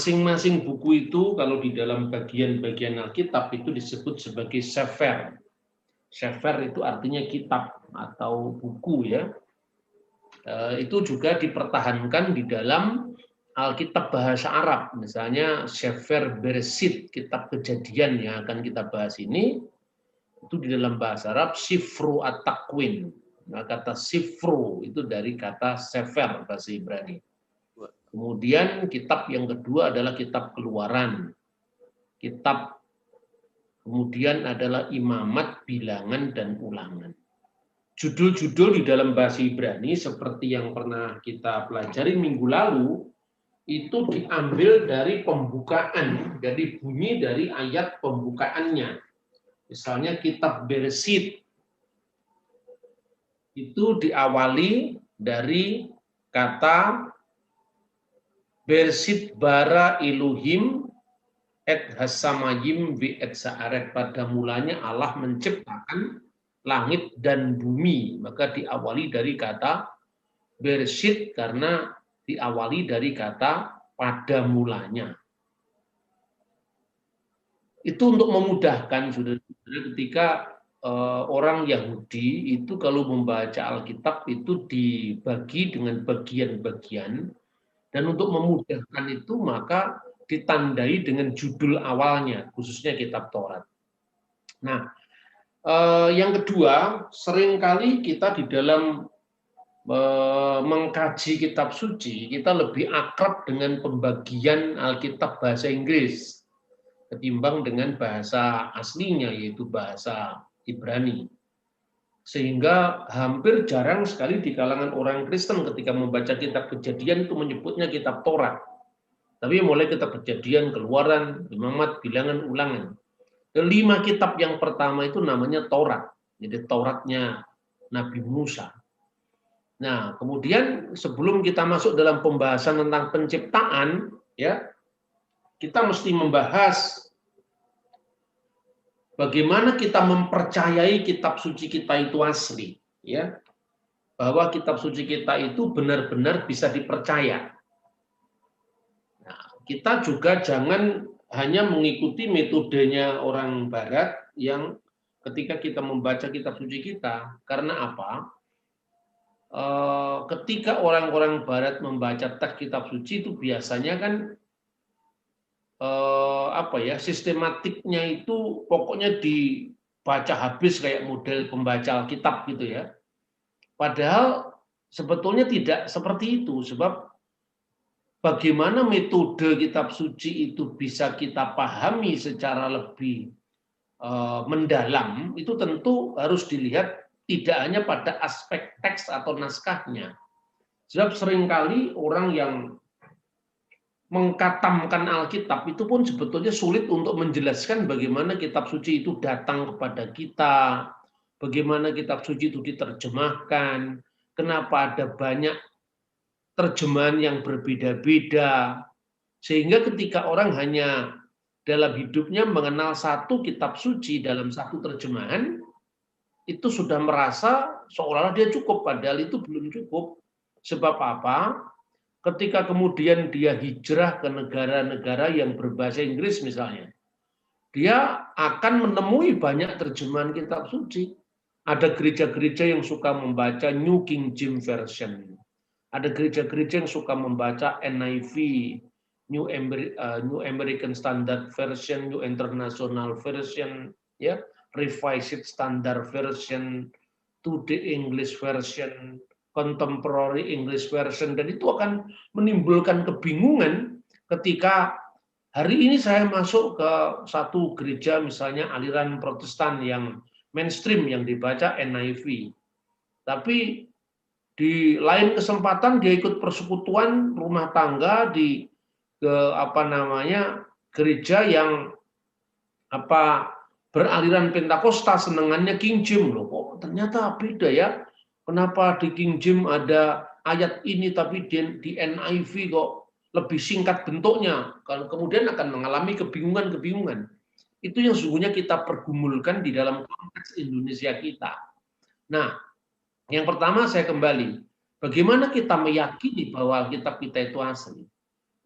masing-masing buku itu kalau di dalam bagian-bagian Alkitab itu disebut sebagai sefer. Sefer itu artinya kitab atau buku ya. Itu juga dipertahankan di dalam Alkitab bahasa Arab. Misalnya Sefer Bereshit, kitab Kejadian yang akan kita bahas ini, itu di dalam bahasa Arab Sifru at-Takwin. Nah, kata Sifru itu dari kata Sefer bahasa Ibrani. Kemudian kitab yang kedua adalah kitab Keluaran. Kemudian adalah Imamat, Bilangan, dan Ulangan. Judul-judul di dalam bahasa Ibrani seperti yang pernah kita pelajari minggu lalu, itu diambil dari pembukaan, dari bunyi dari ayat pembukaannya. Misalnya kitab Bereshit, itu diawali dari kata Bereshit bara Elohim et hasamayim vi et sa'aret. Pada mulanya Allah menciptakan langit dan bumi. Maka diawali dari kata Bereshit karena diawali dari kata pada mulanya. Itu untuk memudahkan saudara-saudara ketika orang Yahudi itu kalau membaca Alkitab itu dibagi dengan bagian-bagian. Dan untuk memudahkan itu maka ditandai dengan judul awalnya, khususnya kitab Taurat. Nah, yang kedua, seringkali kita di dalam mengkaji kitab suci, kita lebih akrab dengan pembagian Alkitab bahasa Inggris ketimbang dengan bahasa aslinya, yaitu bahasa Ibrani. Sehingga hampir jarang sekali di kalangan orang Kristen ketika membaca kitab Kejadian itu menyebutnya kitab Taurat. Tapi mulai kitab Kejadian, Keluaran, Imamat, Bilangan, Ulangan. 5 kitab yang pertama itu namanya Taurat. Jadi Tauratnya Nabi Musa. Nah, kemudian sebelum kita masuk dalam pembahasan tentang penciptaan, ya, kita mesti membahas bagaimana kita mempercayai kitab suci kita itu asli, ya, bahwa kitab suci kita itu benar-benar bisa dipercaya. Nah, kita juga jangan hanya mengikuti metodenya orang Barat yang ketika kita membaca kitab suci kita, karena apa? Ketika orang-orang Barat membaca teks kitab suci itu biasanya kan sistematiknya itu pokoknya dibaca habis kayak model pembaca Alkitab gitu ya. Padahal sebetulnya tidak seperti itu, sebab bagaimana metode kitab suci itu bisa kita pahami secara lebih mendalam, itu tentu harus dilihat tidak hanya pada aspek teks atau naskahnya. Sebab seringkali orang yang mengkatamkan Alkitab itu pun sebetulnya sulit untuk menjelaskan bagaimana kitab suci itu datang kepada kita, bagaimana kitab suci itu diterjemahkan, kenapa ada banyak terjemahan yang berbeda-beda, sehingga ketika orang hanya dalam hidupnya mengenal satu kitab suci dalam satu terjemahan, itu sudah merasa seolah-olah dia cukup, padahal itu belum cukup. Sebab apa? Ketika kemudian dia hijrah ke negara-negara yang berbahasa Inggris misalnya, dia akan menemui banyak terjemahan kitab suci. Ada gereja-gereja yang suka membaca New King James Version. Ada gereja-gereja yang suka membaca NIV, New American Standard Version, New International Version, ya, Revised Standard Version, Today English Version, Contemporary English Version, dan itu akan menimbulkan kebingungan ketika hari ini saya masuk ke satu gereja misalnya aliran Protestan yang mainstream yang dibaca NIV, tapi di lain kesempatan dia ikut persekutuan rumah tangga di gereja yang beraliran Pentakosta, senengannya King James loh. Kok ternyata beda ya? Kenapa di King James ada ayat ini tapi di NIV kok lebih singkat bentuknya? Kemudian akan mengalami kebingungan-kebingungan. Itu yang sesungguhnya kita pergumulkan di dalam konteks Indonesia kita. Nah, yang pertama saya kembali, bagaimana kita meyakini bahwa kitab kita itu asli?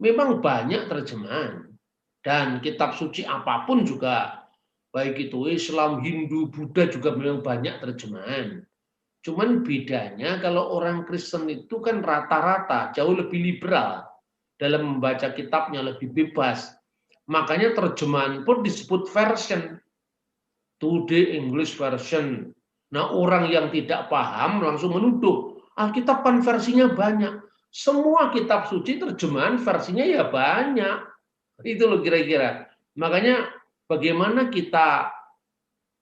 Memang banyak terjemahan. Dan kitab suci apapun juga, baik itu Islam, Hindu, Buddha juga memang banyak terjemahan. Cuman bedanya kalau orang Kristen itu kan rata-rata jauh lebih liberal dalam membaca kitabnya, lebih bebas. Makanya terjemahan pun disebut version, Today English Version. Nah, orang yang tidak paham langsung menuduh, Alkitab kan versinya banyak. Semua kitab suci terjemahan versinya ya banyak. Itu loh kira-kira. Makanya bagaimana kita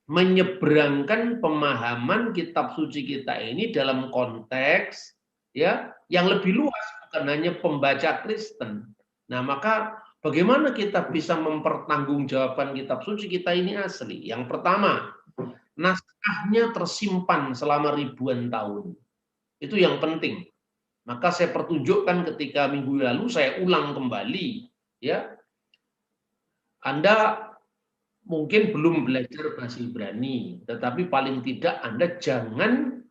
menyeberangkan pemahaman kitab suci kita ini dalam konteks ya yang lebih luas, bukan hanya pembaca Kristen. Nah, maka bagaimana kita bisa mempertanggungjawabkan kitab suci kita ini asli? Yang pertama, naskahnya tersimpan selama ribuan tahun. Itu yang penting. Maka saya pertunjukkan ketika minggu lalu saya ulang kembali, ya. Anda mungkin belum belajar bahasa Ibrani, tetapi paling tidak Anda jangan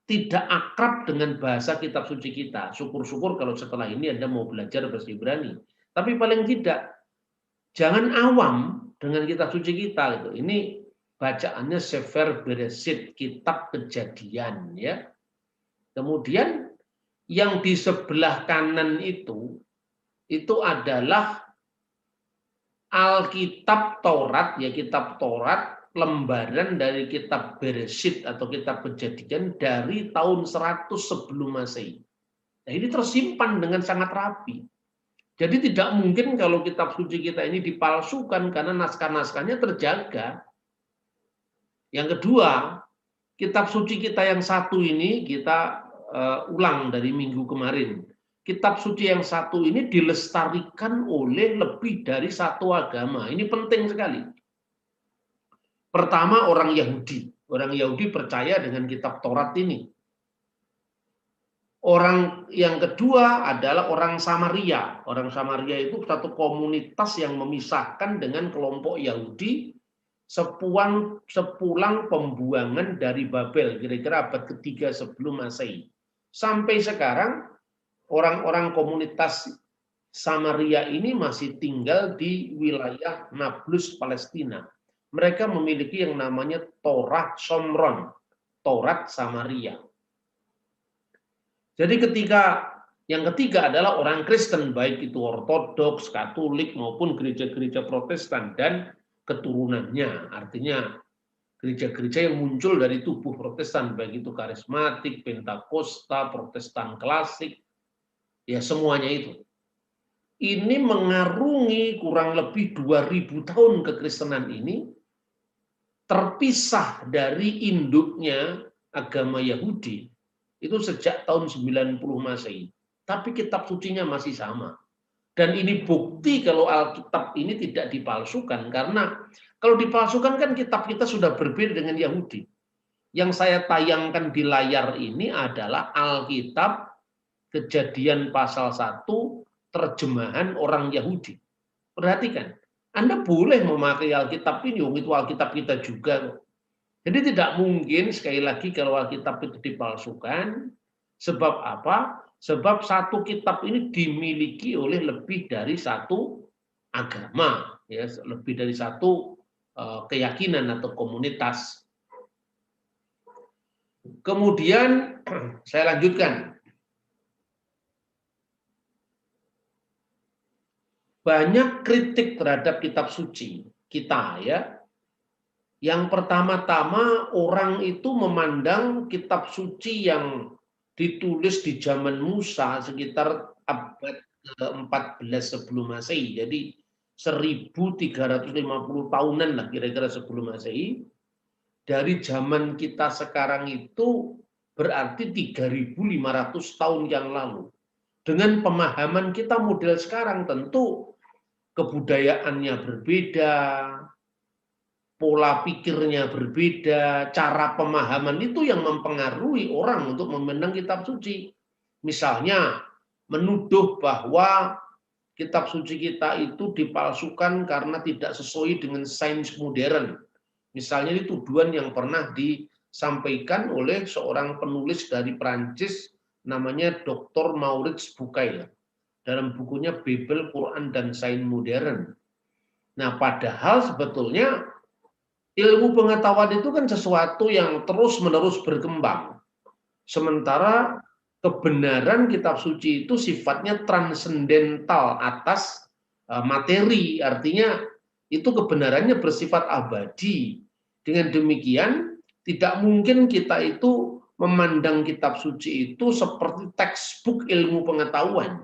tidak akrab dengan bahasa kitab suci kita. Syukur-syukur kalau setelah ini Anda mau belajar bahasa Ibrani. Tapi paling tidak jangan awam dengan kitab suci kita gitu. Ini bacaannya Sefer Bereshit, kitab Kejadian ya. Kemudian yang di sebelah kanan itu adalah Alkitab Taurat, ya kitab Taurat, lembaran dari kitab Bereshit atau kitab Kejadian dari tahun 100 sebelum Masehi. Nah, ini tersimpan dengan sangat rapi. Jadi tidak mungkin kalau kitab suci kita ini dipalsukan karena naskah-naskahnya terjaga. Yang kedua, kitab suci kita yang satu ini kita ulang dari minggu kemarin. Kitab suci yang satu ini dilestarikan oleh lebih dari satu agama. Ini penting sekali. Pertama, orang Yahudi. Orang Yahudi percaya dengan kitab Taurat ini. Orang yang kedua adalah orang Samaria. Orang Samaria itu satu komunitas yang memisahkan dengan kelompok Yahudi sepulang pembuangan dari Babel, kira-kira abad ketiga sebelum Masehi. Sampai sekarang, orang-orang komunitas Samaria ini masih tinggal di wilayah Nablus, Palestina. Mereka memiliki yang namanya Torah Shomron, Taurat Samaria. Jadi yang ketiga adalah orang Kristen, baik itu Ortodoks, Katolik, maupun gereja-gereja Protestan dan keturunannya. Artinya gereja-gereja yang muncul dari tubuh Protestan, baik itu karismatik, Pentakosta, Protestan klasik, ya semuanya itu. Ini mengarungi kurang lebih 2000 tahun kekristenan ini, terpisah dari induknya agama Yahudi, itu sejak tahun 90 Masehi. Tapi kitab sucinya masih sama. Dan ini bukti kalau Alkitab ini tidak dipalsukan, karena kalau dipalsukan kan kitab kita sudah berbeda dengan Yahudi. Yang saya tayangkan di layar ini adalah Alkitab Kejadian pasal 1 terjemahan orang Yahudi. Perhatikan, Anda boleh memakai Alkitab ini, itu Alkitab kita juga. Jadi tidak mungkin sekali lagi kalau Alkitab itu dipalsukan. Sebab apa? Sebab satu kitab ini dimiliki oleh lebih dari satu agama, ya, lebih dari satu keyakinan atau komunitas. Kemudian saya lanjutkan. Banyak kritik terhadap kitab suci kita ya. Yang pertama-tama orang itu memandang kitab suci yang ditulis di zaman Musa sekitar abad ke-14 sebelum Masehi. Jadi 1350 tahunan lah kira-kira sebelum Masehi. Dari zaman kita sekarang itu berarti 3.500 tahun yang lalu. Dengan pemahaman kita model sekarang tentu kebudayaannya berbeda, pola pikirnya berbeda, cara pemahaman itu yang mempengaruhi orang untuk memandang kitab suci. Misalnya, menuduh bahwa kitab suci kita itu dipalsukan karena tidak sesuai dengan sains modern. Misalnya ini tuduhan yang pernah disampaikan oleh seorang penulis dari Prancis namanya Dr. Maurits Bucaille. dalam bukunya Bible, Quran, dan Sains Modern. Nah, padahal sebetulnya ilmu pengetahuan itu kan sesuatu yang terus-menerus berkembang. Sementara kebenaran kitab suci itu sifatnya transendental atas materi, artinya itu kebenarannya bersifat abadi. Dengan demikian, tidak mungkin kita itu memandang kitab suci itu seperti textbook ilmu pengetahuan.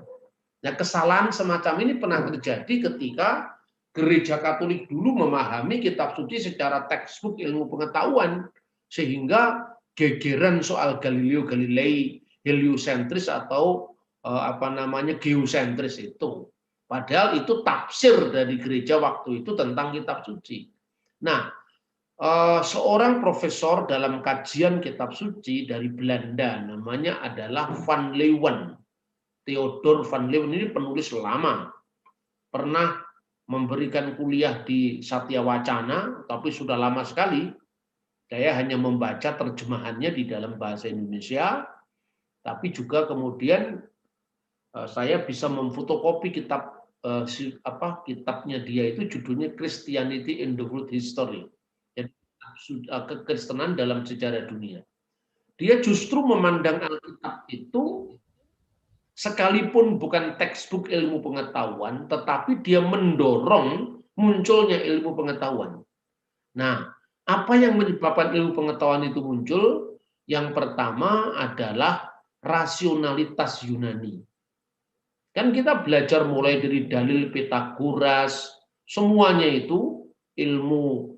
Nah, kesalahan semacam ini pernah terjadi ketika Gereja Katolik dulu memahami kitab suci secara textbook ilmu pengetahuan, sehingga gegeran soal Galileo Galilei, heliosentris atau geosentris itu. Padahal itu tafsir dari gereja waktu itu tentang kitab suci. Nah, seorang profesor dalam kajian kitab suci dari Belanda, namanya adalah Van Leeuwen. Theodor Van Leeuwen ini penulis lama, pernah memberikan kuliah di Satya Wacana, tapi sudah lama sekali. Saya hanya membaca terjemahannya di dalam bahasa Indonesia, tapi juga kemudian saya bisa memfotokopi kitabnya dia itu judulnya Christianity in the World History. Jadi kekristenan dalam sejarah dunia. Dia justru memandang Alkitab itu sekalipun bukan textbook ilmu pengetahuan, tetapi dia mendorong munculnya ilmu pengetahuan. Nah, apa yang menyebabkan ilmu pengetahuan itu muncul? Yang pertama adalah rasionalitas Yunani. Kan kita belajar mulai dari dalil Pythagoras, semuanya itu ilmu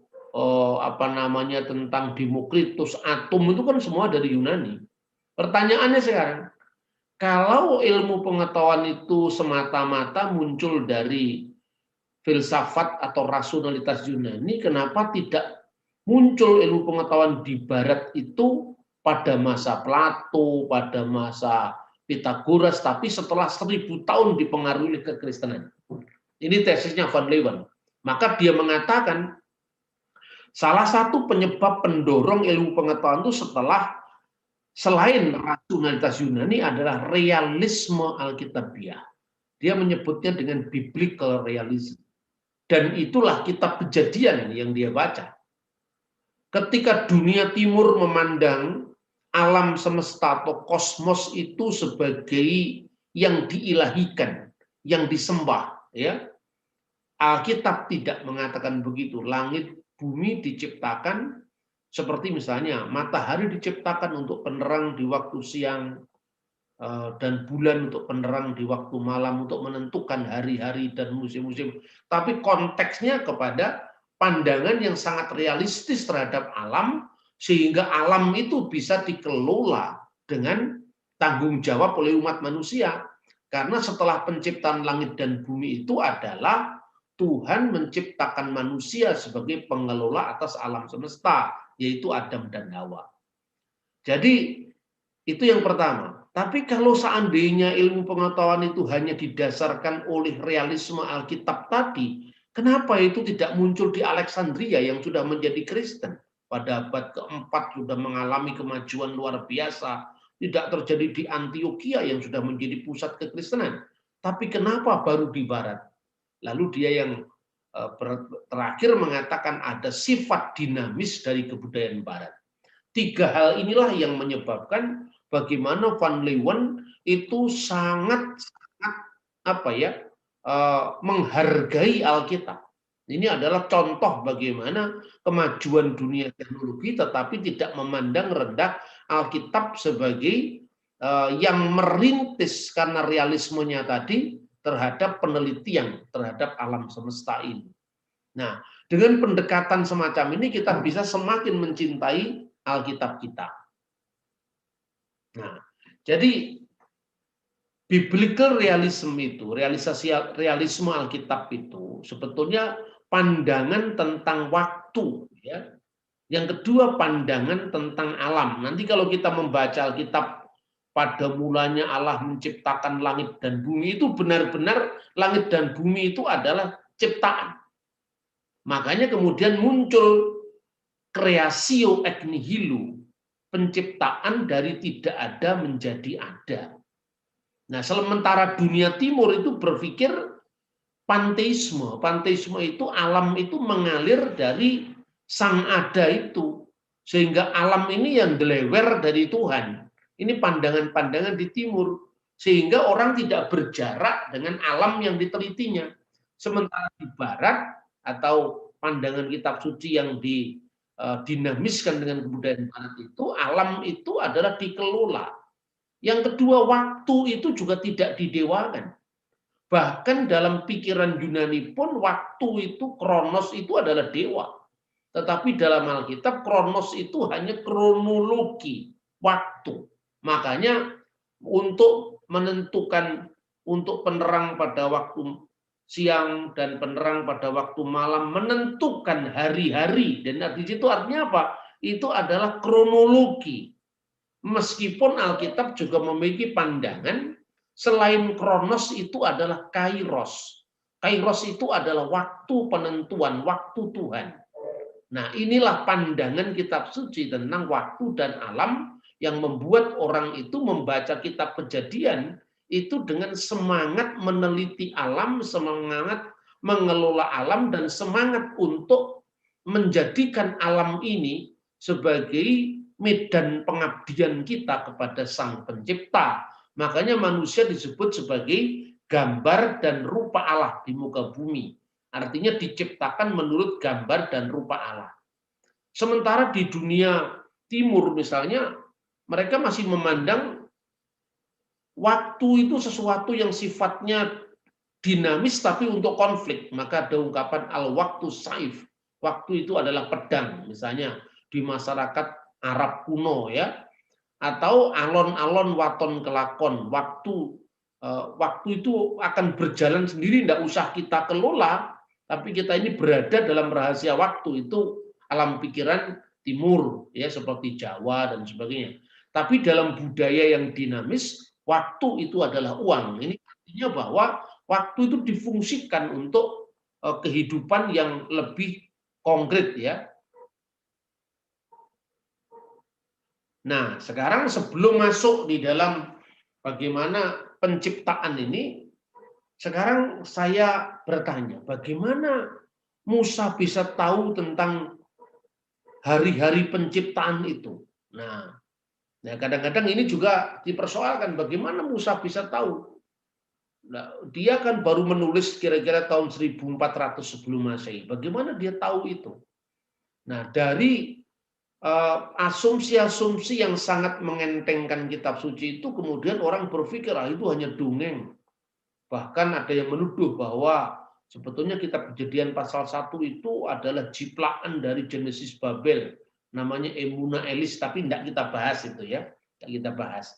tentang Demokritus, atom itu kan semua dari Yunani. Pertanyaannya sekarang, kalau ilmu pengetahuan itu semata-mata muncul dari filsafat atau rasionalitas Yunani, kenapa tidak muncul ilmu pengetahuan di Barat itu pada masa Plato, pada masa Pythagoras, tapi setelah 1000 tahun dipengaruhi oleh kekristenan? Ini tesisnya Van Leeuwen. Maka dia mengatakan salah satu penyebab pendorong ilmu pengetahuan itu selain rasionalitas Yunani adalah realisme Alkitabiah. Dia menyebutnya dengan biblical realism. Dan itulah kitab Kejadian yang dia baca. Ketika dunia timur memandang alam semesta atau kosmos itu sebagai yang diilahikan, yang disembah, ya. Alkitab tidak mengatakan begitu. Langit, bumi diciptakan seperti misalnya matahari diciptakan untuk penerang di waktu siang dan bulan untuk penerang di waktu malam untuk menentukan hari-hari dan musim-musim. Tapi konteksnya kepada pandangan yang sangat realistis terhadap alam sehingga alam itu bisa dikelola dengan tanggung jawab oleh umat manusia. Karena setelah penciptaan langit dan bumi itu adalah Tuhan menciptakan manusia sebagai pengelola atas alam semesta, yaitu Adam dan Hawa. Jadi itu yang pertama. Tapi kalau seandainya ilmu pengetahuan itu hanya didasarkan oleh realisme Alkitab tadi, kenapa itu tidak muncul di Alexandria yang sudah menjadi Kristen? Pada abad keempat sudah mengalami kemajuan luar biasa. Tidak terjadi di Antioquia yang sudah menjadi pusat kekristenan. Tapi kenapa baru di Barat? Lalu dia yang terakhir mengatakan ada sifat dinamis dari kebudayaan Barat. 3 hal inilah yang menyebabkan bagaimana Van Leeuwen itu sangat menghargai Alkitab. Ini adalah contoh bagaimana kemajuan dunia teknologi tetapi tidak memandang rendah Alkitab sebagai yang merintis karena realismenya tadi terhadap penelitian terhadap alam semesta ini. Nah, dengan pendekatan semacam ini kita bisa semakin mencintai Alkitab kita. Nah, jadi biblical realism itu, realisme Alkitab itu sebetulnya pandangan tentang waktu, ya. Yang kedua pandangan tentang alam. Nanti kalau kita membaca Alkitab, pada mulanya Allah menciptakan langit dan bumi, itu benar-benar langit dan bumi itu adalah ciptaan. Makanya kemudian muncul creatio ex nihilo, penciptaan dari tidak ada menjadi ada. Nah, sementara dunia timur itu berpikir panteisme. Panteisme itu alam itu mengalir dari sang ada itu. Sehingga alam ini yang delewer dari Tuhan. Ini pandangan-pandangan di timur. Sehingga orang tidak berjarak dengan alam yang ditelitinya. Sementara di barat atau pandangan kitab suci yang dinamiskan dengan kebudayaan barat itu, alam itu adalah dikelola. Yang kedua, waktu itu juga tidak didewakan. Bahkan dalam pikiran Yunani pun waktu itu, kronos itu adalah dewa. Tetapi dalam Alkitab kronos itu hanya kronologi waktu. Makanya untuk menentukan untuk penerang pada waktu siang dan penerang pada waktu malam, menentukan hari-hari, dan di situ artinya apa? Itu adalah kronologi. Meskipun Alkitab juga memiliki pandangan selain kronos itu adalah kairos. Kairos itu adalah waktu penentuan, waktu Tuhan. Nah, inilah pandangan kitab suci tentang waktu dan alam yang membuat orang itu membaca kitab Kejadian itu dengan semangat meneliti alam, semangat mengelola alam, dan semangat untuk menjadikan alam ini sebagai medan pengabdian kita kepada Sang Pencipta. Makanya manusia disebut sebagai gambar dan rupa Allah di muka bumi. Artinya diciptakan menurut gambar dan rupa Allah. Sementara di dunia timur misalnya, mereka masih memandang waktu itu sesuatu yang sifatnya dinamis tapi untuk konflik. Maka ada ungkapan al-waktu saif. Waktu itu adalah pedang, misalnya di masyarakat Arab kuno ya, atau alon-alon waton kelakon. Waktu itu akan berjalan sendiri, tidak usah kita kelola, tapi kita ini berada dalam rahasia waktu. Itu alam pikiran timur ya, seperti Jawa dan sebagainya. Tapi dalam budaya yang dinamis, waktu itu adalah uang. Ini artinya bahwa waktu itu difungsikan untuk kehidupan yang lebih konkret ya. Nah, sekarang sebelum masuk di dalam bagaimana penciptaan ini, sekarang saya bertanya, bagaimana Musa bisa tahu tentang hari-hari penciptaan itu? Nah, kadang-kadang ini juga dipersoalkan, bagaimana Musa bisa tahu? Nah, dia kan baru menulis kira-kira tahun 1400 sebelum Masehi. Bagaimana dia tahu itu? Nah, dari asumsi-asumsi yang sangat mengentengkan kitab suci itu, kemudian orang berpikir itu hanya dongeng. Bahkan ada yang menuduh bahwa sebetulnya kitab Kejadian pasal 1 itu adalah jiplakan dari Genesis Babel, namanya Emuna Elis, tapi tidak kita bahas itu ya, tidak kita bahas.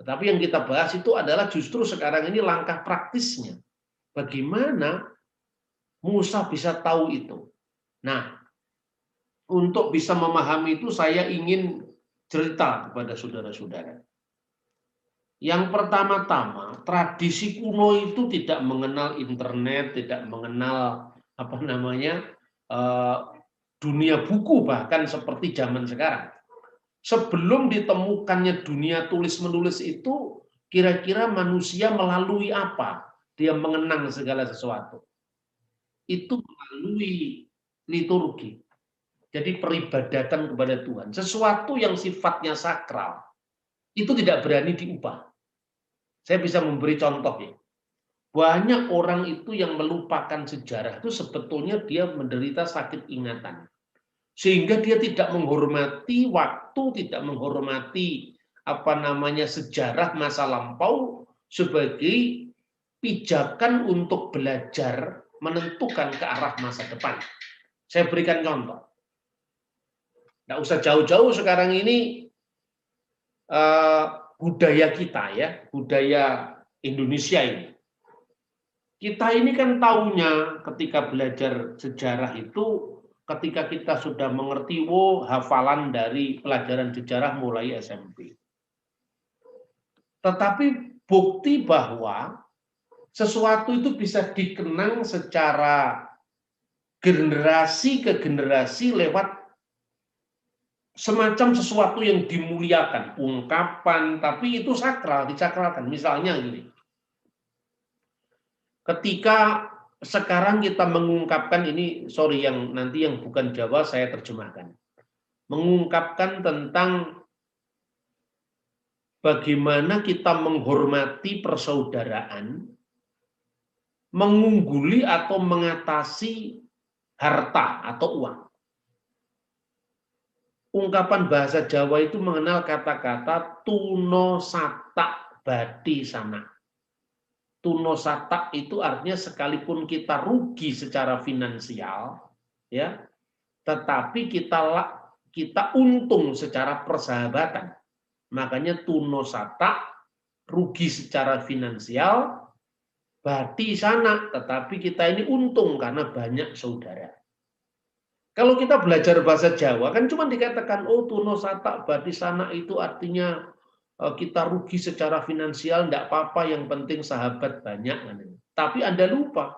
Tetapi yang kita bahas itu adalah justru sekarang ini langkah praktisnya. Bagaimana Musa bisa tahu itu? Nah, untuk bisa memahami itu saya ingin cerita kepada saudara-saudara. Yang pertama-tama, tradisi kuno itu tidak mengenal internet, tidak mengenal dunia buku bahkan seperti zaman sekarang. Sebelum ditemukannya dunia tulis-menulis itu, kira-kira manusia melalui apa dia mengenang segala sesuatu? Itu melalui liturgi. Jadi peribadatan kepada Tuhan. Sesuatu yang sifatnya sakral, itu tidak berani diubah. Saya bisa memberi contoh ya. Banyak orang itu yang melupakan sejarah itu sebetulnya dia menderita sakit ingatan. Sehingga dia tidak menghormati waktu, tidak menghormati sejarah masa lampau sebagai pijakan untuk belajar menentukan ke arah masa depan. Saya berikan contoh. Nggak usah jauh-jauh sekarang ini budaya kita ya, budaya Indonesia ini. Kita ini kan taunya ketika belajar sejarah itu, ketika kita sudah mengerti hafalan dari pelajaran sejarah mulai SMP. Tetapi bukti bahwa sesuatu itu bisa dikenang secara generasi ke generasi lewat semacam sesuatu yang dimuliakan, ungkapan, tapi itu sakral, disakralkan. Misalnya gini, ketika sekarang kita mengungkapkan ini, sorry yang nanti yang bukan Jawa saya terjemahkan, mengungkapkan tentang bagaimana kita menghormati persaudaraan, mengungguli atau mengatasi harta atau uang. Ungkapan bahasa Jawa itu mengenal kata-kata tuno satak badi sana. Tuno satak itu artinya sekalipun kita rugi secara finansial, ya, tetapi kita untung secara persahabatan. Makanya tuno satak, rugi secara finansial, badi sana, tetapi kita ini untung karena banyak saudara. Kalau kita belajar bahasa Jawa kan cuma dikatakan oh tuno satak badi sana itu artinya kita rugi secara finansial enggak apa-apa, yang penting sahabat banyak. Tapi Anda lupa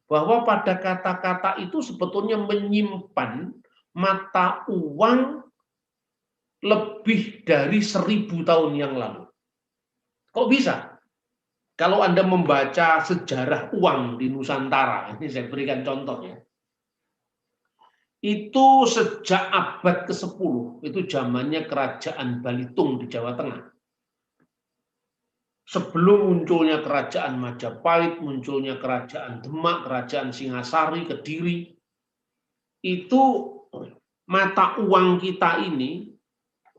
bahwa pada kata-kata itu sebetulnya menyimpan mata uang lebih dari 1000 tahun yang lalu. Kok bisa? Kalau Anda membaca sejarah uang di Nusantara, ini saya berikan contoh ya. Itu sejak abad ke-10, itu zamannya kerajaan Balitung di Jawa Tengah. Sebelum munculnya kerajaan Majapahit, munculnya kerajaan Demak, kerajaan Singasari, Kediri, itu mata uang kita ini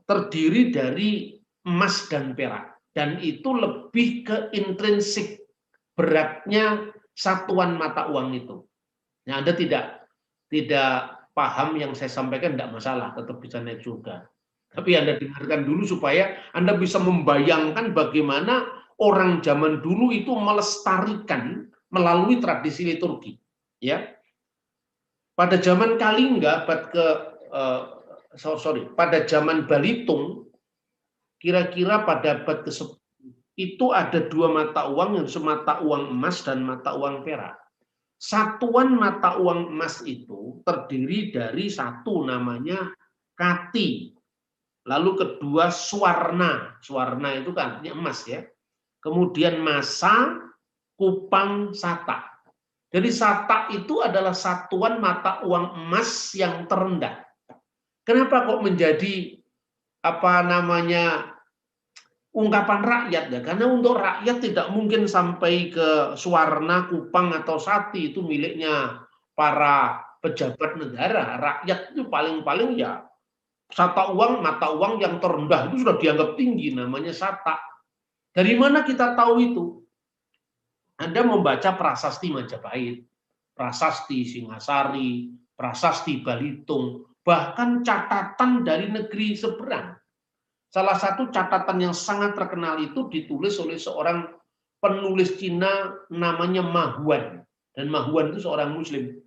terdiri dari emas dan perak. Dan itu lebih ke intrinsik beratnya satuan mata uang itu. Nah, Anda tidak paham yang saya sampaikan, tidak masalah, tetap bisa naik surga. Tapi Anda dengarkan dulu supaya Anda bisa membayangkan bagaimana orang zaman dulu itu melestarikan melalui tradisi liturgi. Ya, pada zaman Kalingga, pada zaman Balitung, kira-kira pada abad ke-10 itu ada dua mata uang, yang mata uang emas dan mata uang perak. Satuan mata uang emas itu terdiri dari satu namanya kati, lalu kedua swarna, swarna itu kan artinya emas ya, kemudian masa, kupang, sata. Jadi sata itu adalah satuan mata uang emas yang terendah. Kenapa kok menjadi ungkapan rakyat ya? Karena untuk rakyat tidak mungkin sampai ke swarna, kupang atau sati, itu miliknya para pejabat negara. Rakyat itu paling-paling ya sata uang, mata uang yang terendah itu sudah dianggap tinggi, namanya sata. Dari mana kita tahu itu? Anda membaca prasasti Majapahit, prasasti Singasari, prasasti Balitung, bahkan catatan dari negeri seberang. Salah satu catatan yang sangat terkenal itu ditulis oleh seorang penulis Cina namanya Ma Huan. Dan Ma Huan itu seorang Muslim.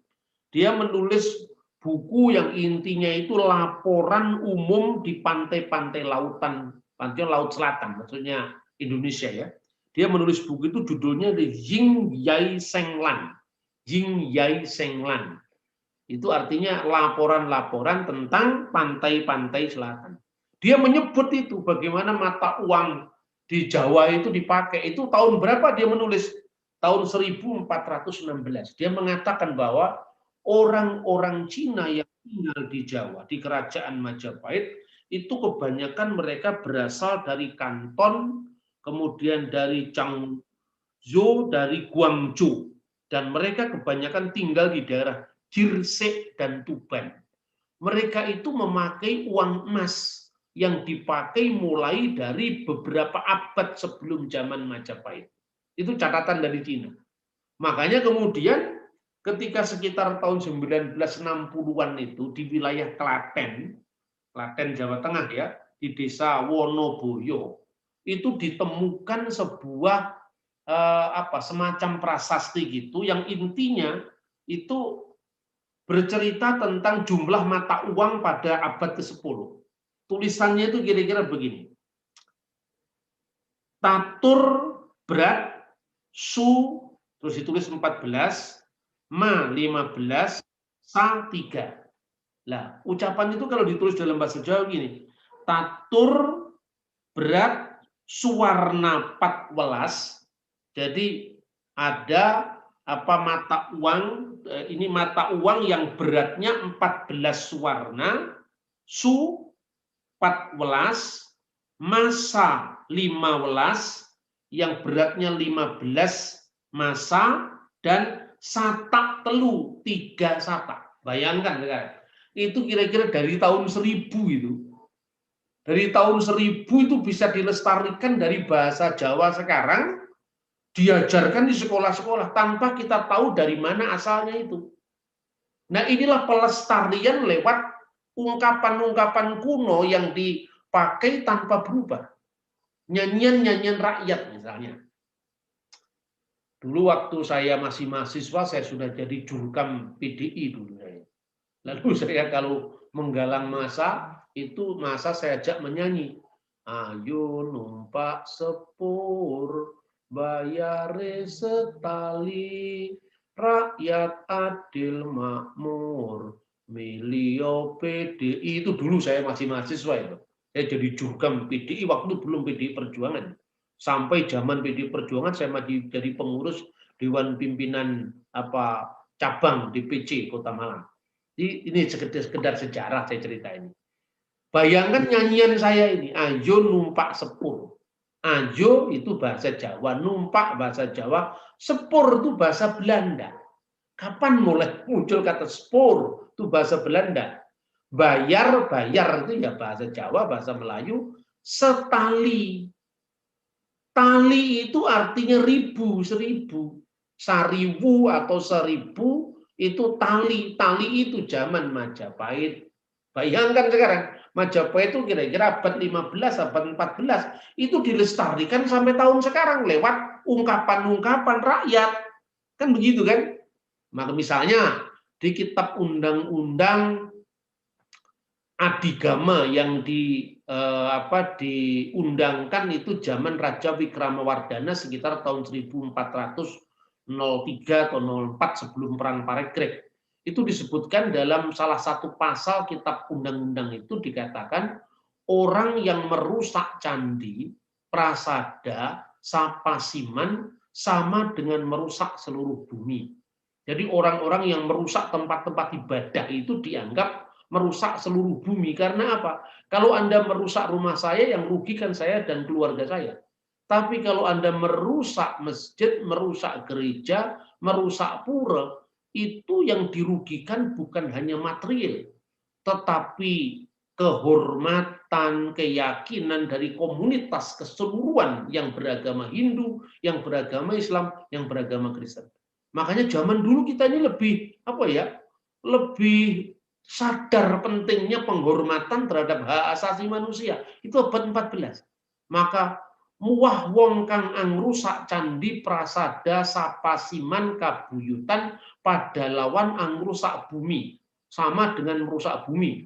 Dia menulis buku yang intinya itu laporan umum di pantai-pantai lautan, pantai laut selatan, maksudnya Indonesia ya. Dia menulis buku itu judulnya Ying Yai Senglan. Ying Yai Senglan. Itu artinya laporan-laporan tentang pantai-pantai selatan. Dia menyebut itu bagaimana mata uang di Jawa itu dipakai. Itu tahun berapa dia menulis? Tahun 1416. Dia mengatakan bahwa orang-orang Cina yang tinggal di Jawa, di kerajaan Majapahit, itu kebanyakan mereka berasal dari Kanton, kemudian dari Changzhou, dari Guangzhou. Dan mereka kebanyakan tinggal di daerah Jirsik dan Tuban. Mereka itu memakai uang emas yang dipakai mulai dari beberapa abad sebelum zaman Majapahit. Itu catatan dari Cina. Makanya kemudian ketika sekitar tahun 1960-an itu di wilayah Klaten, Jawa Tengah ya, di desa Wonoboyo, itu ditemukan sebuah semacam prasasti gitu yang intinya itu bercerita tentang jumlah mata uang pada abad ke-10. Tulisannya itu kira-kira begini. Tatur berat, su, terus ditulis 14, ma 15, sa 3. Lah, ucapan itu kalau ditulis dalam bahasa Jawa gini, tatur berat suwarna 14. Jadi ada mata uang, ini mata uang yang beratnya 14 suwarna, su 14, masa 15 yang beratnya 15 masa, dan satak telu 3 satak. Bayangkan sekarang. Itu kira-kira dari tahun 1000 itu. Dari tahun 1000 itu bisa dilestarikan dari bahasa Jawa sekarang, diajarkan di sekolah-sekolah tanpa kita tahu dari mana asalnya itu. Nah, inilah pelestarian lewat ungkapan-ungkapan kuno yang dipakai tanpa berubah. Nyanyian-nyanyian rakyat misalnya. Dulu waktu saya masih mahasiswa, saya sudah jadi jurkam PDI dulu saya. Lalu saya kalau menggalang massa, itu massa saya ajak menyanyi. Ayo numpak sepur, bayare setali, rakyat adil makmur, milio PDI. Itu dulu saya masih mahasiswa itu. Saya jadi jurkam PDI waktu belum PDI Perjuangan. Sampai zaman PDI Perjuangan saya masih jadi pengurus Dewan Pimpinan cabang DPC Kota Malang. Ini sekedar sejarah saya cerita ini. Bayangkan nyanyian saya ini, ayo numpak sepur. Ayo itu bahasa Jawa, numpak bahasa Jawa, sepur itu bahasa Belanda. Kapan mulai muncul kata sepur? Itu bahasa Belanda. Bayar itu ya bahasa Jawa, bahasa Melayu. Setali. Tali itu artinya ribu, 1000. Sariwu atau 1000 itu tali. Tali itu zaman Majapahit. Bayangkan sekarang, Majapahit itu kira-kira abad 15, abad 14. Itu dilestarikan sampai tahun sekarang lewat ungkapan-ungkapan rakyat. Kan begitu kan? Maka misalnya di kitab undang-undang Adigama yang diundangkan itu zaman Raja Wikramawardhana sekitar tahun 1403 atau 04 sebelum Perang Parekrek. Itu disebutkan dalam salah satu pasal kitab undang-undang itu dikatakan orang yang merusak candi, prasada, sapasiman sama dengan merusak seluruh bumi. Jadi orang-orang yang merusak tempat-tempat ibadah itu dianggap merusak seluruh bumi. Karena apa? Kalau Anda merusak rumah saya, yang rugikan saya dan keluarga saya. Tapi kalau Anda merusak masjid, merusak gereja, merusak pura, itu yang dirugikan bukan hanya material, tetapi kehormatan, keyakinan dari komunitas keseluruhan yang beragama Hindu, yang beragama Islam, yang beragama Kristen. Makanya zaman dulu kita ini lebih sadar pentingnya penghormatan terhadap hak asasi manusia. Itu abad 14. Maka muah wong kang angrusak candi prasada sapasiman kabuyutan pada lawan angrusak bumi. Sama dengan merusak bumi.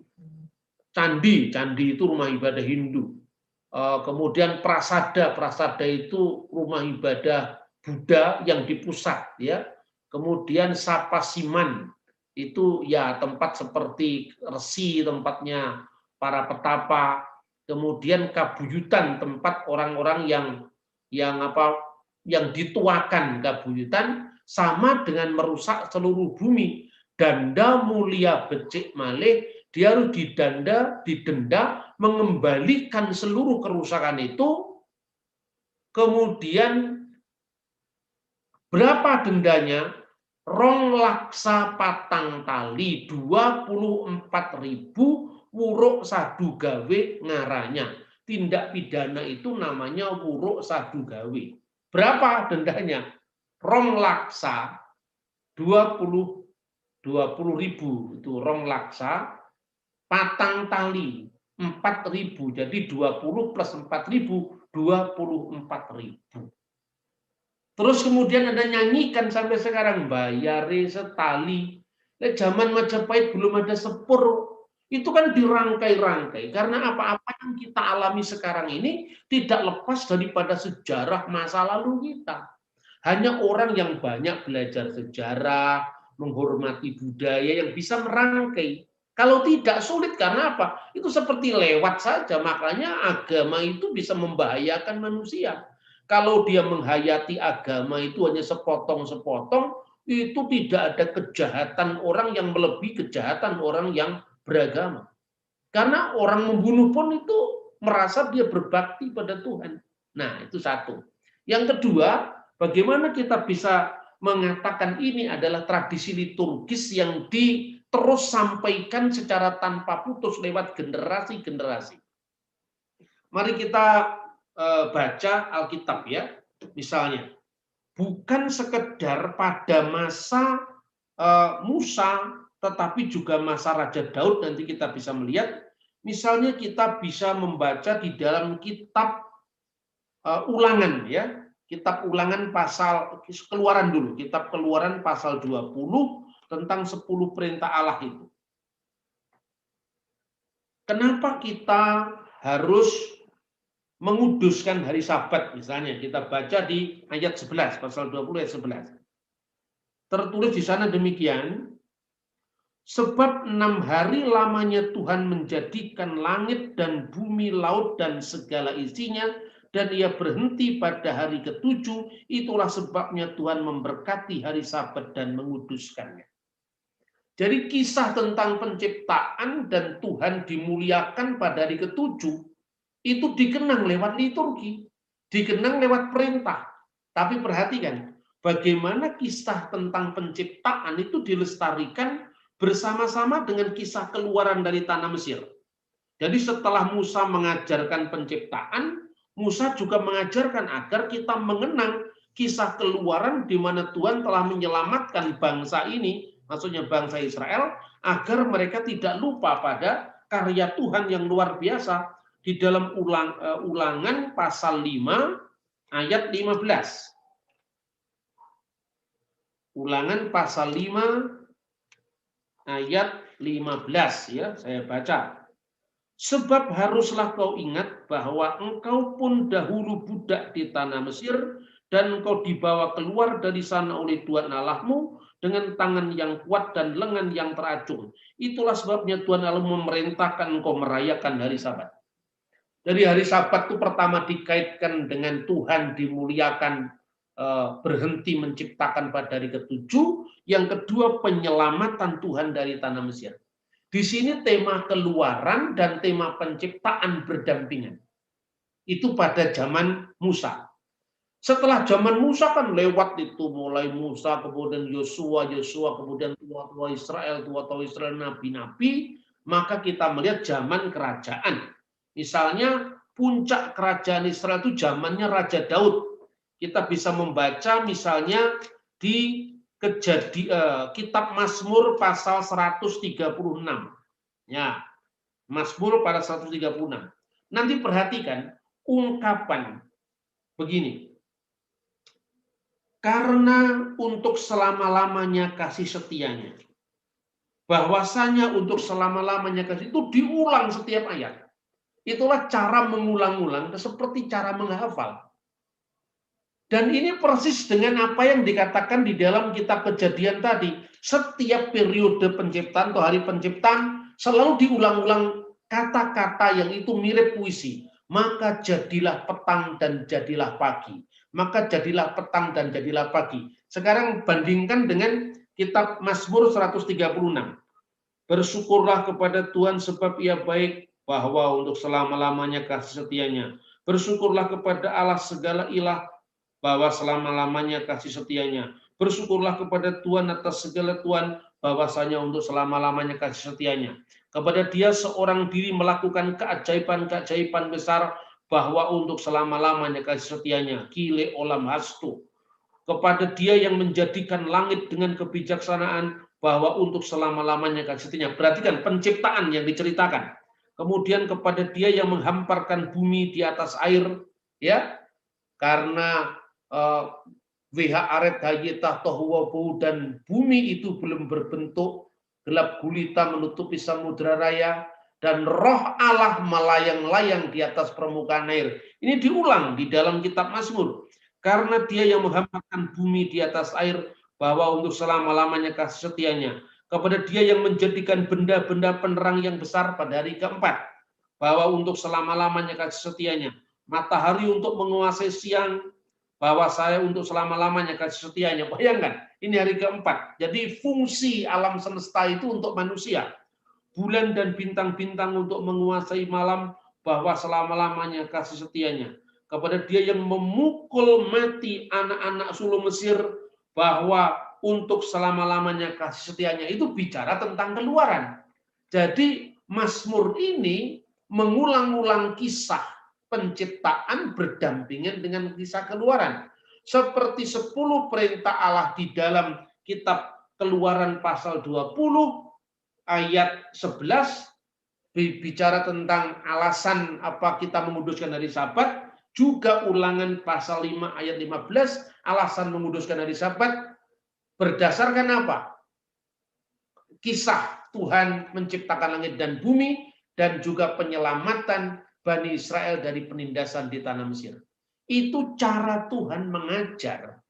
Candi itu rumah ibadah Hindu. Kemudian prasada itu rumah ibadah Buddha yang di pusat, ya. Kemudian sapasiman itu ya tempat seperti resi, tempatnya para petapa. Kemudian kabuyutan, tempat orang-orang yang dituakan kabuyutan, sama dengan merusak seluruh bumi. Danda mulia becik malih, dia harus didenda, mengembalikan seluruh kerusakan itu. Kemudian berapa dendanya? Rong laksa patang tali 24.000 wuruk sadu gawe ngaranya. Tindak pidana itu namanya wuruk sadu gawe. Berapa dendanya? Rong laksa 20.000 itu rong laksa, patang tali 4.000. Jadi 20 plus 4.000 24.000. Terus kemudian Anda nyanyikan sampai sekarang, bayare setali. Zaman Majapahit belum ada sepur. Itu kan dirangkai-rangkai. Karena apa-apa yang kita alami sekarang ini tidak lepas daripada sejarah masa lalu kita. Hanya orang yang banyak belajar sejarah, menghormati budaya yang bisa merangkai. Kalau tidak sulit, karena apa? Itu seperti lewat saja, makanya agama itu bisa membahayakan manusia. Kalau dia menghayati agama itu hanya sepotong-sepotong, itu tidak ada kejahatan orang yang melebihi kejahatan orang yang beragama. Karena orang membunuh pun itu merasa dia berbakti pada Tuhan. Nah, itu satu. Yang kedua, bagaimana kita bisa mengatakan ini adalah tradisi liturgis yang terus sampaikan secara tanpa putus lewat generasi-generasi. Mari kita baca Alkitab ya. Misalnya, bukan sekedar pada masa Musa, tetapi juga masa Raja Daud, nanti kita bisa melihat. Misalnya kita bisa membaca di dalam kitab Ulangan ya, kitab Ulangan pasal Keluaran dulu, kitab Keluaran pasal 20 tentang 10 perintah Allah itu. Kenapa kita harus menguduskan hari Sabat? Misalnya kita baca di ayat 11, pasal 20 ayat 11. Tertulis di sana demikian, sebab 6 hari lamanya Tuhan menjadikan langit dan bumi, laut dan segala isinya, dan ia berhenti pada hari ke-7, itulah sebabnya Tuhan memberkati hari Sabat dan menguduskannya. Jadi kisah tentang penciptaan dan Tuhan dimuliakan pada hari ke-7, itu dikenang lewat liturgi, dikenang lewat perintah. Tapi perhatikan, bagaimana kisah tentang penciptaan itu dilestarikan bersama-sama dengan kisah keluaran dari tanah Mesir. Jadi setelah Musa mengajarkan penciptaan, Musa juga mengajarkan agar kita mengenang kisah keluaran di mana Tuhan telah menyelamatkan bangsa ini, maksudnya bangsa Israel, agar mereka tidak lupa pada karya Tuhan yang luar biasa di dalam Ulangan pasal 5 ayat 15. Ulangan pasal 5 ayat 15 ya, saya baca. Sebab haruslah kau ingat bahwa engkau pun dahulu budak di tanah Mesir, dan engkau dibawa keluar dari sana oleh Tuhan Allahmu dengan tangan yang kuat dan lengan yang teracung. Itulah sebabnya Tuhan Allah memerintahkan engkau merayakan hari Sabat. Dari hari Sabat itu pertama dikaitkan dengan Tuhan dimuliakan, berhenti menciptakan pada hari ke-7. Yang kedua, penyelamatan Tuhan dari tanah Mesir. Di sini tema keluaran dan tema penciptaan berdampingan. Itu pada zaman Musa. Setelah zaman Musa kan lewat itu, mulai Musa, kemudian Yosua, kemudian tua-tua Israel, nabi-nabi, maka kita melihat zaman kerajaan. Misalnya puncak kerajaan Israel itu zamannya Raja Daud. Kita bisa membaca misalnya di kitab Mazmur pasal 136. Ya, Mazmur pada 136. Nanti perhatikan ungkapan begini. Karena untuk selama-lamanya kasih setianya. Bahwasanya untuk selama-lamanya kasih itu diulang setiap ayat. Itulah cara mengulang-ulang seperti cara menghafal. Dan ini persis dengan apa yang dikatakan di dalam kitab Kejadian tadi. Setiap periode penciptaan atau hari penciptaan selalu diulang-ulang kata-kata yang itu mirip puisi. Maka jadilah petang dan jadilah pagi. Maka jadilah petang dan jadilah pagi. Sekarang bandingkan dengan kitab Mazmur 136. Bersyukurlah kepada Tuhan sebab ia baik, bahwa untuk selama-lamanya kasih setianya. Bersyukurlah kepada Allah segala ilah, bahwa selama-lamanya kasih setianya. Bersyukurlah kepada Tuhan atas segala Tuhan, bahwasanya untuk selama-lamanya kasih setianya. Kepada Dia seorang diri melakukan keajaiban-keajaiban besar, bahwa untuk selama-lamanya kasih setianya. Kile olam hastu. Kepada Dia yang menjadikan langit dengan kebijaksanaan, bahwa untuk selama-lamanya kasih setianya. Perhatikan penciptaan yang diceritakan. Kemudian kepada Dia yang menghamparkan bumi di atas air, ya, karena WH aret hayitah tohuwabu, dan bumi itu belum berbentuk, gelap gulita menutupi samudra raya, dan roh Allah melayang-layang di atas permukaan air. Ini diulang di dalam kitab Mazmur. Karena Dia yang menghamparkan bumi di atas air, bahwa untuk selama-lamanya kasih setianya. kepada Dia yang menjadikan benda-benda penerang yang besar pada hari keempat, bahwa untuk selama-lamanya kasih setianya, matahari untuk menguasai siang, bahwa saya untuk selama-lamanya kasih setianya. Bayangkan, ini hari keempat. Jadi fungsi alam semesta itu untuk manusia. Bulan dan bintang-bintang untuk menguasai malam, bahwa selama-lamanya kasih setianya. Kepada Dia yang memukul mati anak-anak sulung Mesir, bahwa untuk selama-lamanya kasih setianya. Itu bicara tentang Keluaran. Jadi Mazmur ini mengulang-ulang kisah penciptaan berdampingan dengan kisah Keluaran. Seperti 10 perintah Allah di dalam kitab Keluaran pasal 20 ayat 11 bicara tentang alasan apa kita menguduskan hari Sabat, juga Ulangan pasal 5 ayat 15 alasan menguduskan hari Sabat berdasarkan apa? Kisah Tuhan menciptakan langit dan bumi dan juga penyelamatan Bani Israel dari penindasan di tanah Mesir. Itu cara Tuhan mengajar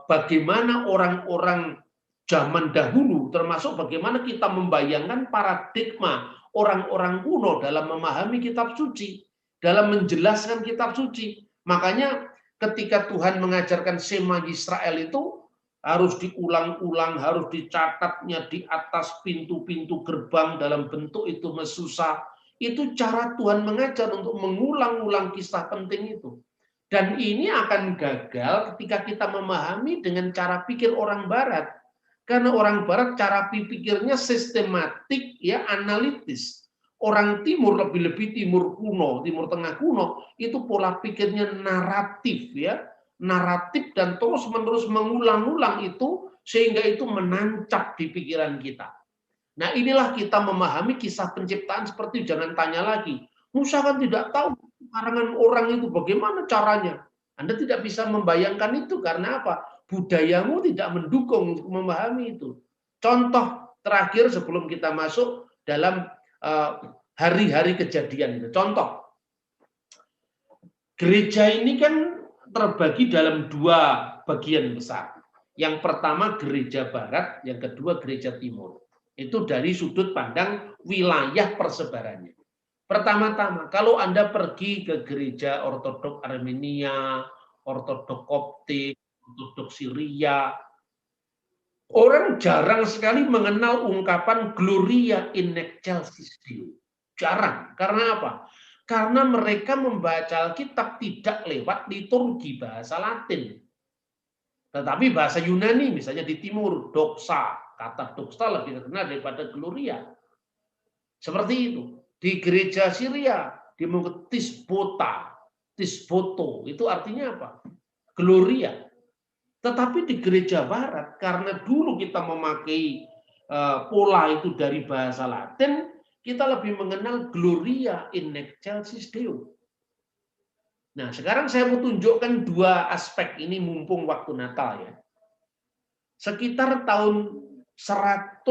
bagaimana orang-orang zaman dahulu, termasuk bagaimana kita membayangkan paradigma orang-orang kuno dalam memahami kitab suci, dalam menjelaskan kitab suci. Makanya ketika Tuhan mengajarkan Shema Israel itu harus diulang-ulang, harus dicatatnya di atas pintu-pintu gerbang dalam bentuk itu mesusah. Itu cara Tuhan mengajar untuk mengulang-ulang kisah penting itu. Dan ini akan gagal ketika kita memahami dengan cara pikir orang Barat. Karena orang Barat cara pikirnya sistematik, ya, analitis. Orang Timur, lebih-lebih Timur kuno, Timur Tengah kuno, itu pola pikirnya naratif, ya, naratif dan terus-menerus mengulang-ulang itu sehingga itu menancap di pikiran kita. Nah, inilah kita memahami kisah penciptaan seperti jangan tanya lagi. Musa kan tidak tahu karangan orang itu bagaimana caranya. Anda tidak bisa membayangkan itu karena apa? Budayamu tidak mendukung untuk memahami itu. Contoh terakhir sebelum kita masuk dalam hari-hari kejadian itu. Contoh, gereja ini kan terbagi dalam 2 bagian besar. Yang pertama gereja barat, yang kedua gereja timur. Itu dari sudut pandang wilayah persebarannya. Pertama-tama, kalau Anda pergi ke gereja Ortodok Armenia, Ortodok Koptik, Ortodok Syria, orang jarang sekali mengenal ungkapan Gloria in excelsis Deo. Jarang. Karena apa? Karena mereka membaca Alkitab tidak lewat liturgi bahasa Latin. Tetapi bahasa Yunani, misalnya di timur, doxa. Kata doxa lebih terkenal daripada Gloria. Seperti itu. Di gereja Syria, di Tisbota, Tisboto, itu artinya apa? Gloria. Tetapi di gereja barat, karena dulu kita memakai pola itu dari bahasa Latin, kita lebih mengenal Gloria in excelsis Deo. Nah, sekarang saya mau tunjukkan 2 aspek ini mumpung waktu Natal, ya. Sekitar tahun 126,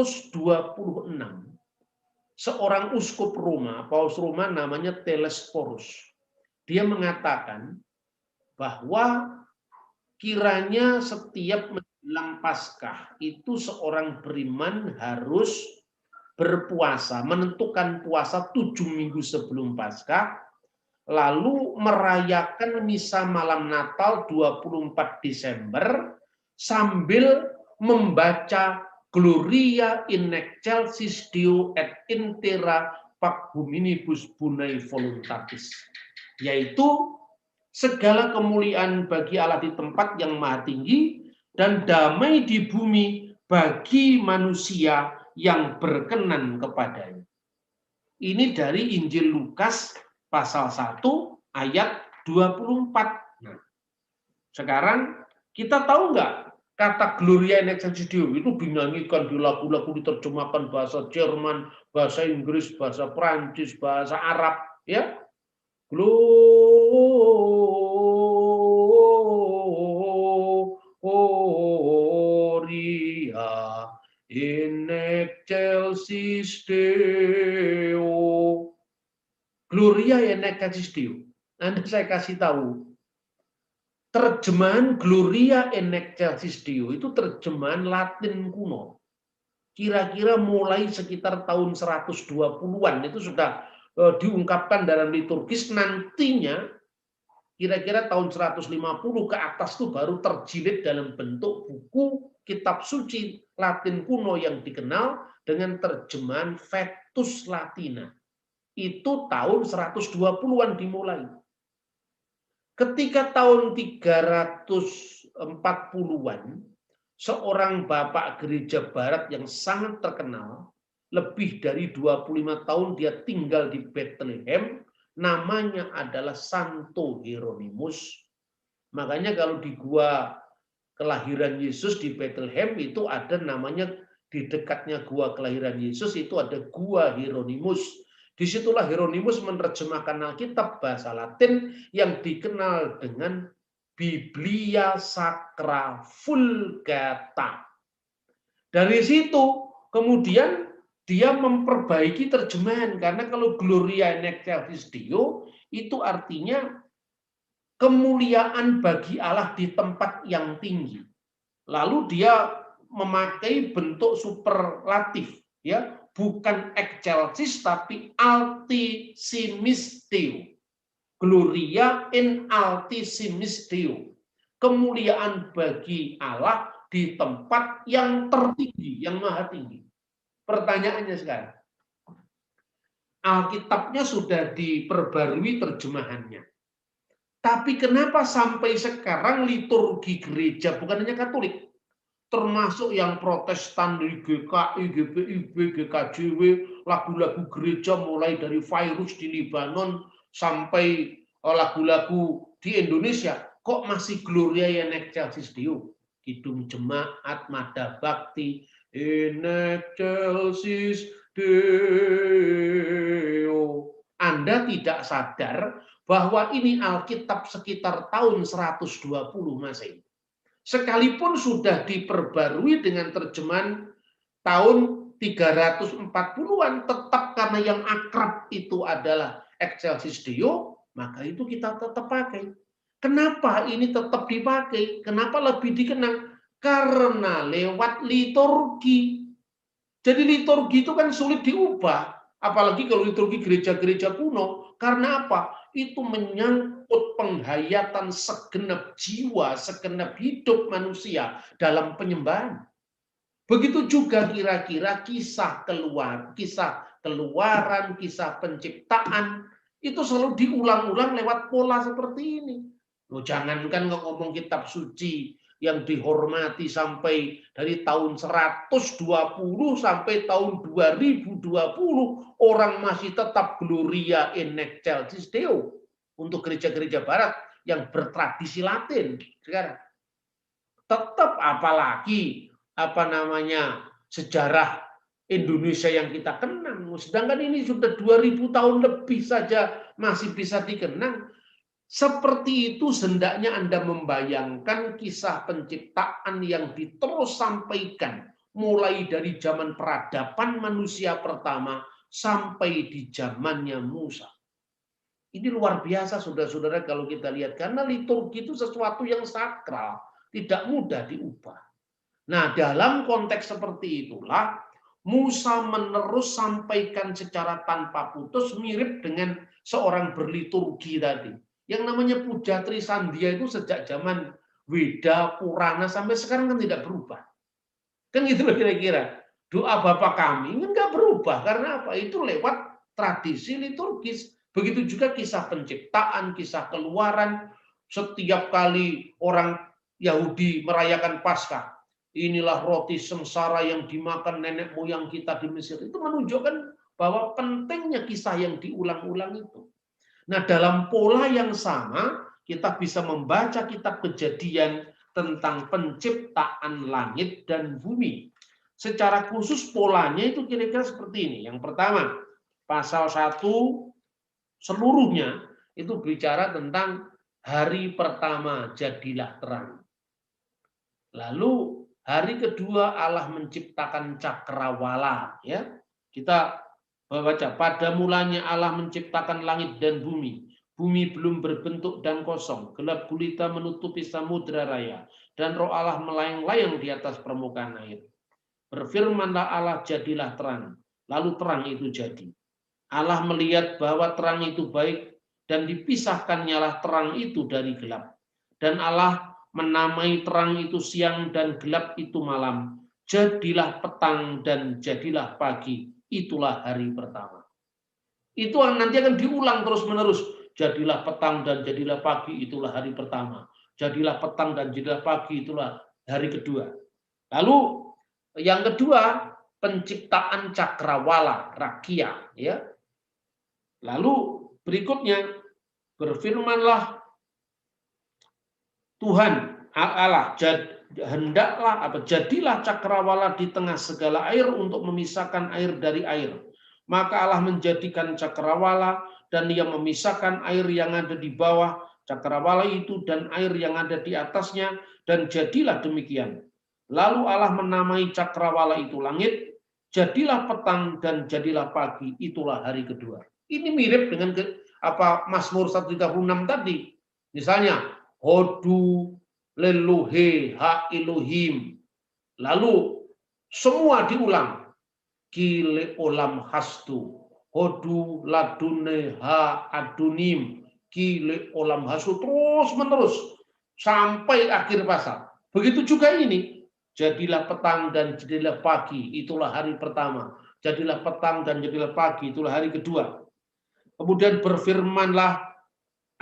seorang uskup Roma, Paus Roma namanya Telesporus. Dia mengatakan bahwa kiranya setiap menjelang Paskah itu seorang beriman harus berpuasa, menentukan puasa 7 minggu sebelum Paskah, lalu merayakan misa malam Natal 24 Desember sambil membaca Gloria in excelsis Deo et intera pac hominibus bonae voluntatis, yaitu segala kemuliaan bagi Allah di tempat yang maha tinggi dan damai di bumi bagi manusia yang berkenan kepadanya. Ini dari Injil Lukas pasal 1 ayat 24. Nah, sekarang kita tahu nggak kata Gloria in excelsis Deo itu dinyanyikan di lagu-lagu, diterjemahkan bahasa Jerman, bahasa Inggris, bahasa Prancis, bahasa Arab, ya. Gloria in excelsis Deo. Gloria in excelsis Deo. Nanti saya kasih tahu. Terjemahan Gloria in excelsis Deo itu terjemahan Latin kuno. kira-kira mulai sekitar tahun 120-an itu sudah diungkapkan dalam liturgis. Nantinya kira-kira tahun 150 ke atas itu baru terjilid dalam bentuk buku kitab suci Latin kuno yang dikenal dengan terjemahan Vetus Latina. Itu tahun 120-an dimulai. Ketika tahun 340-an, seorang bapak gereja barat yang sangat terkenal, lebih dari 25 tahun dia tinggal di Bethlehem, namanya adalah Santo Hieronymus. Makanya kalau di gua kelahiran Yesus di Bethlehem itu ada namanya, di dekatnya gua kelahiran Yesus itu ada gua Hieronymus. Disitulah Hieronymus menerjemahkan Alkitab bahasa Latin yang dikenal dengan Biblia Sacra Vulgata. Dari situ kemudian dia memperbaiki terjemahan, karena kalau Gloria in excelsis Deo itu artinya kemuliaan bagi Allah di tempat yang tinggi. Lalu dia memakai bentuk superlatif, ya, bukan excelsis tapi altissimis Deo. Gloria in altissimis Deo. Kemuliaan bagi Allah di tempat yang tertinggi, yang maha tinggi. Pertanyaannya sekarang, Alkitabnya sudah diperbarui terjemahannya. Tapi kenapa sampai sekarang liturgi gereja, bukan hanya Katolik, termasuk yang Protestan dari GKI, GPIB, GKJW, lagu-lagu gereja mulai dari Virus di Libanon sampai lagu-lagu di Indonesia, kok masih Gloria in excelsis Deo? Kidung Jemaat, Mada Bakti, in excelsis Deo. Anda tidak sadar bahwa ini Alkitab sekitar tahun 120 Masehi. Sekalipun sudah diperbarui dengan terjemahan tahun 340-an, tetap karena yang akrab itu adalah excelsis Deo, maka itu kita tetap pakai. Kenapa ini tetap dipakai? Kenapa lebih dikenang? Karena lewat liturgi. Jadi liturgi itu kan sulit diubah. Apalagi kalau liturgi gereja-gereja kuno. Karena apa? Itu menyangkut penghayatan segenap jiwa, segenap hidup manusia dalam penyembahan. Begitu juga kira-kira kisah keluaran, kisah penciptaan, itu selalu diulang-ulang lewat pola seperti ini. Loh, jangankan ngomong kitab suci yang dihormati sampai dari tahun 120 sampai tahun 2020, orang masih tetap Gloria in excelsis Deo untuk gereja-gereja barat yang bertradisi Latin sekarang. Tetap, apalagi sejarah Indonesia yang kita kenang. Sedangkan ini sudah 2000 tahun lebih saja masih bisa dikenang. Seperti itu hendaknya Anda membayangkan kisah penciptaan yang diterus sampaikan mulai dari zaman peradaban manusia pertama sampai di zamannya Musa. Ini luar biasa saudara-saudara kalau kita lihat, karena liturgi itu sesuatu yang sakral, tidak mudah diubah. Nah, dalam konteks seperti itulah Musa menerus sampaikan secara tanpa putus, mirip dengan seorang berliturgi tadi. Yang namanya puja Trisandia itu sejak zaman Weda, Purana sampai sekarang kan tidak berubah. Kan gitu loh kira-kira. Doa Bapa kami kan nggak berubah. Karena apa? Itu lewat tradisi liturgis. Begitu juga kisah penciptaan, kisah keluaran. Setiap kali orang Yahudi merayakan Paskah, inilah roti sengsara yang dimakan nenek moyang kita di Mesir. Itu menunjukkan bahwa pentingnya kisah yang diulang-ulang itu. Nah, dalam pola yang sama, kita bisa membaca kitab Kejadian tentang penciptaan langit dan bumi. Secara khusus polanya itu kira-kira seperti ini. Yang pertama, pasal 1 seluruhnya itu bicara tentang hari pertama jadilah terang. Lalu hari kedua Allah menciptakan cakrawala, ya. Kita baca, pada mulanya Allah menciptakan langit dan bumi. Bumi belum berbentuk dan kosong, gelap gulita menutupi samudra raya, dan roh Allah melayang-layang di atas permukaan air. Berfirmanlah Allah, jadilah terang. Lalu terang itu jadi. Allah melihat bahwa terang itu baik dan dipisahkannya lah terang itu dari gelap. Dan Allah menamai terang itu siang dan gelap itu malam. Jadilah petang dan jadilah pagi. Itulah hari pertama. Itu nanti akan diulang terus-menerus. Jadilah petang dan jadilah pagi, itulah hari pertama. Jadilah petang dan jadilah pagi, itulah hari kedua. Lalu yang kedua, penciptaan cakrawala, rakia, ya. Lalu berikutnya, berfirmanlah Tuhan Allah, hendaklah jadilah cakrawala di tengah segala air untuk memisahkan air dari air. Maka Allah menjadikan cakrawala dan Ia memisahkan air yang ada di bawah cakrawala itu dan air yang ada di atasnya, dan jadilah demikian. Lalu Allah menamai cakrawala itu langit, jadilah petang dan jadilah pagi, itulah hari kedua. Ini mirip dengan Mazmur 136 tadi. Misalnya, Hodu leluhe ha Elohim. Lalu semua diulang. Kile olam hastu. Hodu ladune ha adunim. Kile olam hastu. Terus menerus. Sampai akhir pasal. Begitu juga ini. Jadilah petang dan jadilah pagi. Itulah hari pertama. Jadilah petang dan jadilah pagi. Itulah hari kedua. Kemudian berfirmanlah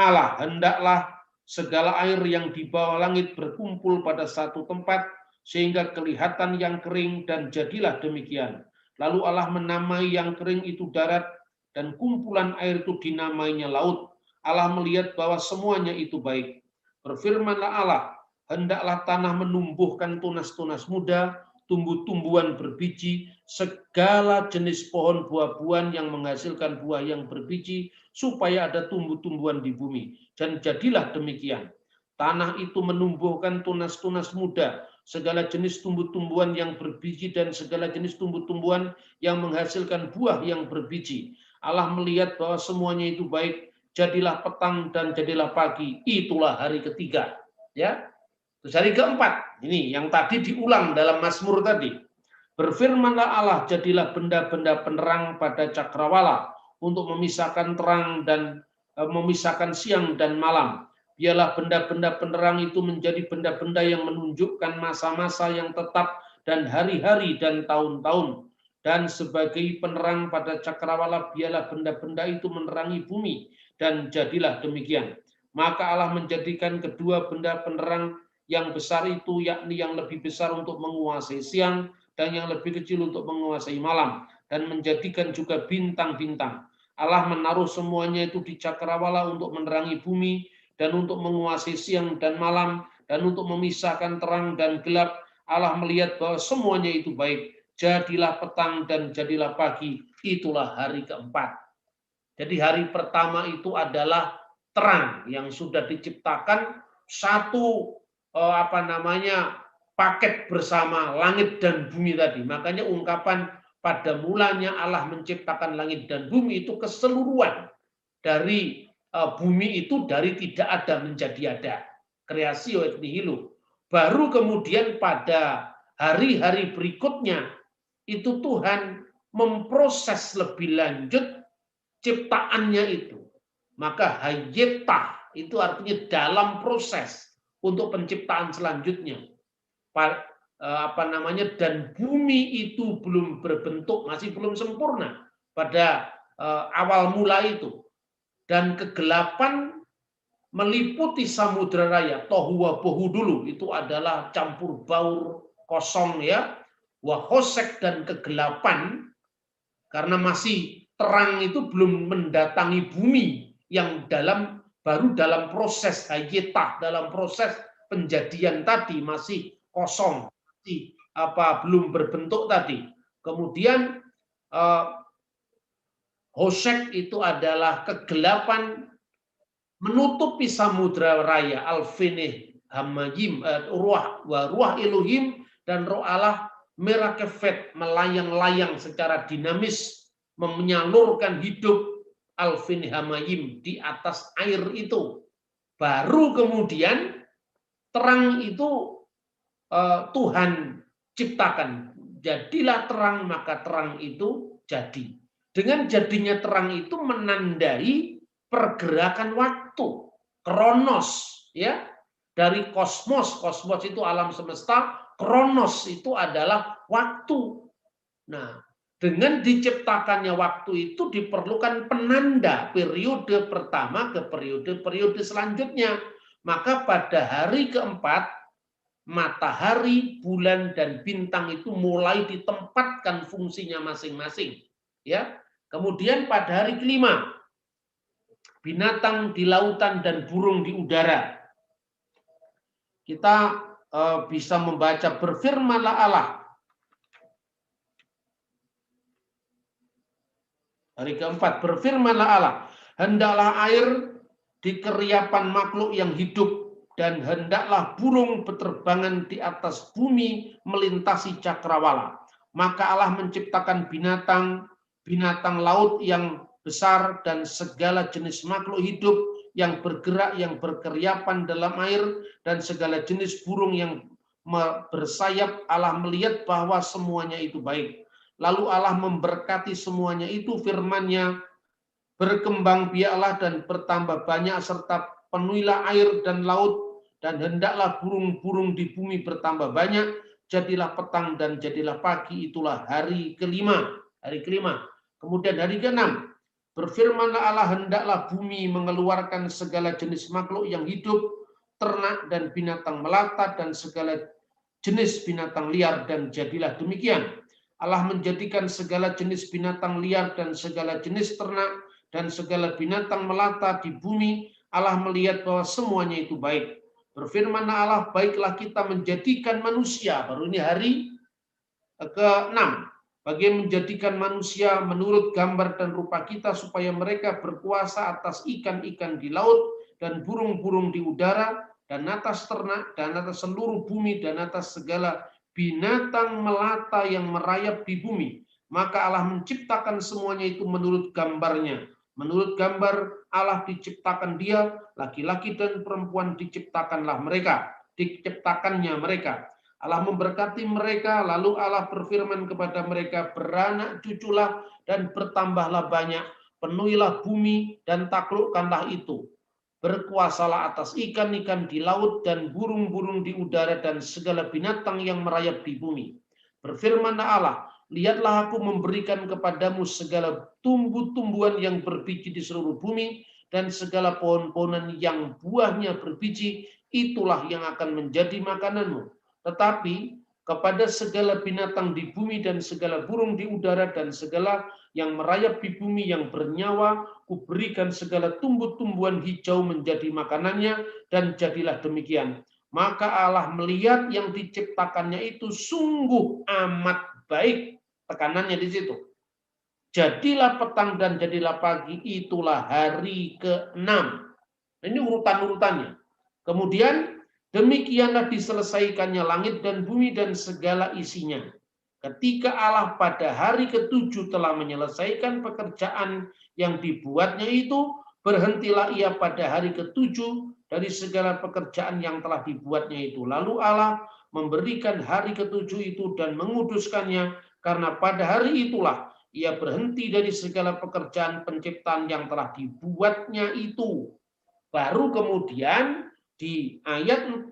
Allah, hendaklah segala air yang di bawah langit berkumpul pada satu tempat, sehingga kelihatan yang kering, dan jadilah demikian. Lalu Allah menamai yang kering itu darat, dan kumpulan air itu dinamainya laut. Allah melihat bahwa semuanya itu baik. Berfirmanlah Allah, hendaklah tanah menumbuhkan tunas-tunas muda, tumbuh-tumbuhan berbiji, segala jenis pohon buah-buahan yang menghasilkan buah yang berbiji, supaya ada tumbuh-tumbuhan di bumi. Dan jadilah demikian. Tanah itu menumbuhkan tunas-tunas muda, segala jenis tumbuh-tumbuhan yang berbiji, dan segala jenis tumbuh-tumbuhan yang menghasilkan buah yang berbiji. Allah melihat bahwa semuanya itu baik, jadilah petang dan jadilah pagi. Itulah hari ketiga. Ya. Terus hari keempat, ini yang tadi diulang dalam Mazmur tadi. Berfirmanlah Allah, jadilah benda-benda penerang pada cakrawala untuk memisahkan terang dan memisahkan siang dan malam. Biarlah benda-benda penerang itu menjadi benda-benda yang menunjukkan masa-masa yang tetap dan hari-hari dan tahun-tahun. Dan sebagai penerang pada cakrawala, biarlah benda-benda itu menerangi bumi, dan jadilah demikian. Maka Allah menjadikan kedua benda penerang yang besar itu, yakni yang lebih besar untuk menguasai siang dan yang lebih kecil untuk menguasai malam, dan menjadikan juga bintang-bintang. Allah menaruh semuanya itu di cakrawala untuk menerangi bumi dan untuk menguasai siang dan malam dan untuk memisahkan terang dan gelap. Allah melihat bahwa semuanya itu baik. Jadilah petang dan jadilah pagi. Itulah hari keempat. Jadi hari pertama itu adalah terang yang sudah diciptakan satu paket bersama langit dan bumi tadi. Makanya ungkapan pada mulanya Allah menciptakan langit dan bumi itu keseluruhan dari bumi itu dari tidak ada menjadi ada. Creatio et nihilo. Baru kemudian pada hari-hari berikutnya itu Tuhan memproses lebih lanjut ciptaannya itu. Maka hayetah itu artinya dalam proses untuk penciptaan selanjutnya. Dan bumi itu belum berbentuk, masih belum sempurna pada awal mula itu. Dan kegelapan meliputi samudra raya, tohu wa bohu dulu, itu adalah campur baur, kosong ya, wahosek dan kegelapan, karena masih terang itu belum mendatangi bumi yang baru dalam proses hayetah, dalam proses penjadian tadi masih kosong, masih belum berbentuk tadi. Kemudian hosek itu adalah kegelapan menutupi samudra raya, alfinih hamayim, ruah Elohim dan roh Allah merakefet, melayang-layang secara dinamis, menyalurkan hidup alfinih hamayim di atas air itu. Baru kemudian terang itu Tuhan ciptakan. jadilah terang, maka terang itu jadi. Dengan jadinya terang itu menandai pergerakan waktu, kronos, ya. Dari kosmos, kosmos itu alam semesta, kronos itu adalah waktu. Nah, dengan diciptakannya waktu itu diperlukan penanda periode pertama ke periode selanjutnya. Maka pada hari keempat, matahari, bulan, dan bintang itu mulai ditempatkan fungsinya masing-masing. Ya, kemudian pada hari kelima, binatang di lautan dan burung di udara. Kita bisa membaca berfirmanlah Allah. Hari keempat, berfirmanlah Allah, hendaklah air di keriapan makhluk yang hidup, dan hendaklah burung berterbangan di atas bumi melintasi cakrawala. Maka Allah menciptakan binatang laut yang besar dan segala jenis makhluk hidup yang bergerak, yang berkeriapan dalam air, dan segala jenis burung yang bersayap. Allah melihat bahwa semuanya itu baik. Lalu Allah memberkati semuanya itu, firman-Nya, berkembang biaklah dan bertambah banyak, serta penuhilah air dan laut, dan hendaklah burung-burung di bumi bertambah banyak. Jadilah petang dan jadilah pagi, itulah hari kelima. Hari kelima. Kemudian hari keenam, berfirmanlah Allah, hendaklah bumi mengeluarkan segala jenis makhluk yang hidup, ternak dan binatang melata, dan segala jenis binatang liar, dan jadilah demikian. Allah menjadikan segala jenis binatang liar dan segala jenis ternak dan segala binatang melata di bumi. Allah melihat bahwa semuanya itu baik. Berfirman Allah, baiklah kita menjadikan manusia, baru ini hari ke-6, bagi menjadikan manusia menurut gambar dan rupa kita, supaya mereka berkuasa atas ikan-ikan di laut dan burung-burung di udara, dan atas ternak, dan atas seluruh bumi, dan atas segala binatang melata yang merayap di bumi. Maka Allah menciptakan semuanya itu menurut gambarnya. Menurut gambar Allah diciptakan dia, laki-laki dan perempuan diciptakanlah mereka, diciptakannya mereka. Allah memberkati mereka, lalu Allah berfirman kepada mereka, beranak cuculah dan bertambahlah banyak, penuhilah bumi dan taklukkanlah itu. Berkuasalah atas ikan-ikan di laut dan burung-burung di udara dan segala binatang yang merayap di bumi. Berfirman Allah, lihatlah aku memberikan kepadamu segala tumbuh-tumbuhan yang berbiji di seluruh bumi, dan segala pohon-pohonan yang buahnya berbiji, itulah yang akan menjadi makananmu. Tetapi kepada segala binatang di bumi dan segala burung di udara dan segala yang merayap di bumi yang bernyawa, kuberikan segala tumbuh-tumbuhan hijau menjadi makanannya, dan jadilah demikian. Maka Allah melihat yang diciptakannya itu sungguh amat baik. Tekanannya di situ. Jadilah petang dan jadilah pagi, itulah hari ke-6. Ini urutan-urutannya. Kemudian demikianlah diselesaikannya langit dan bumi dan segala isinya. Ketika Allah pada hari ke-7 telah menyelesaikan pekerjaan yang dibuatnya itu, berhentilah ia pada hari ke-7 dari segala pekerjaan yang telah dibuatnya itu. Lalu Allah memberikan hari ke-7 itu dan menguduskannya, karena pada hari itulah ia berhenti dari segala pekerjaan penciptaan yang telah dibuatnya itu. Baru kemudian di ayat 4,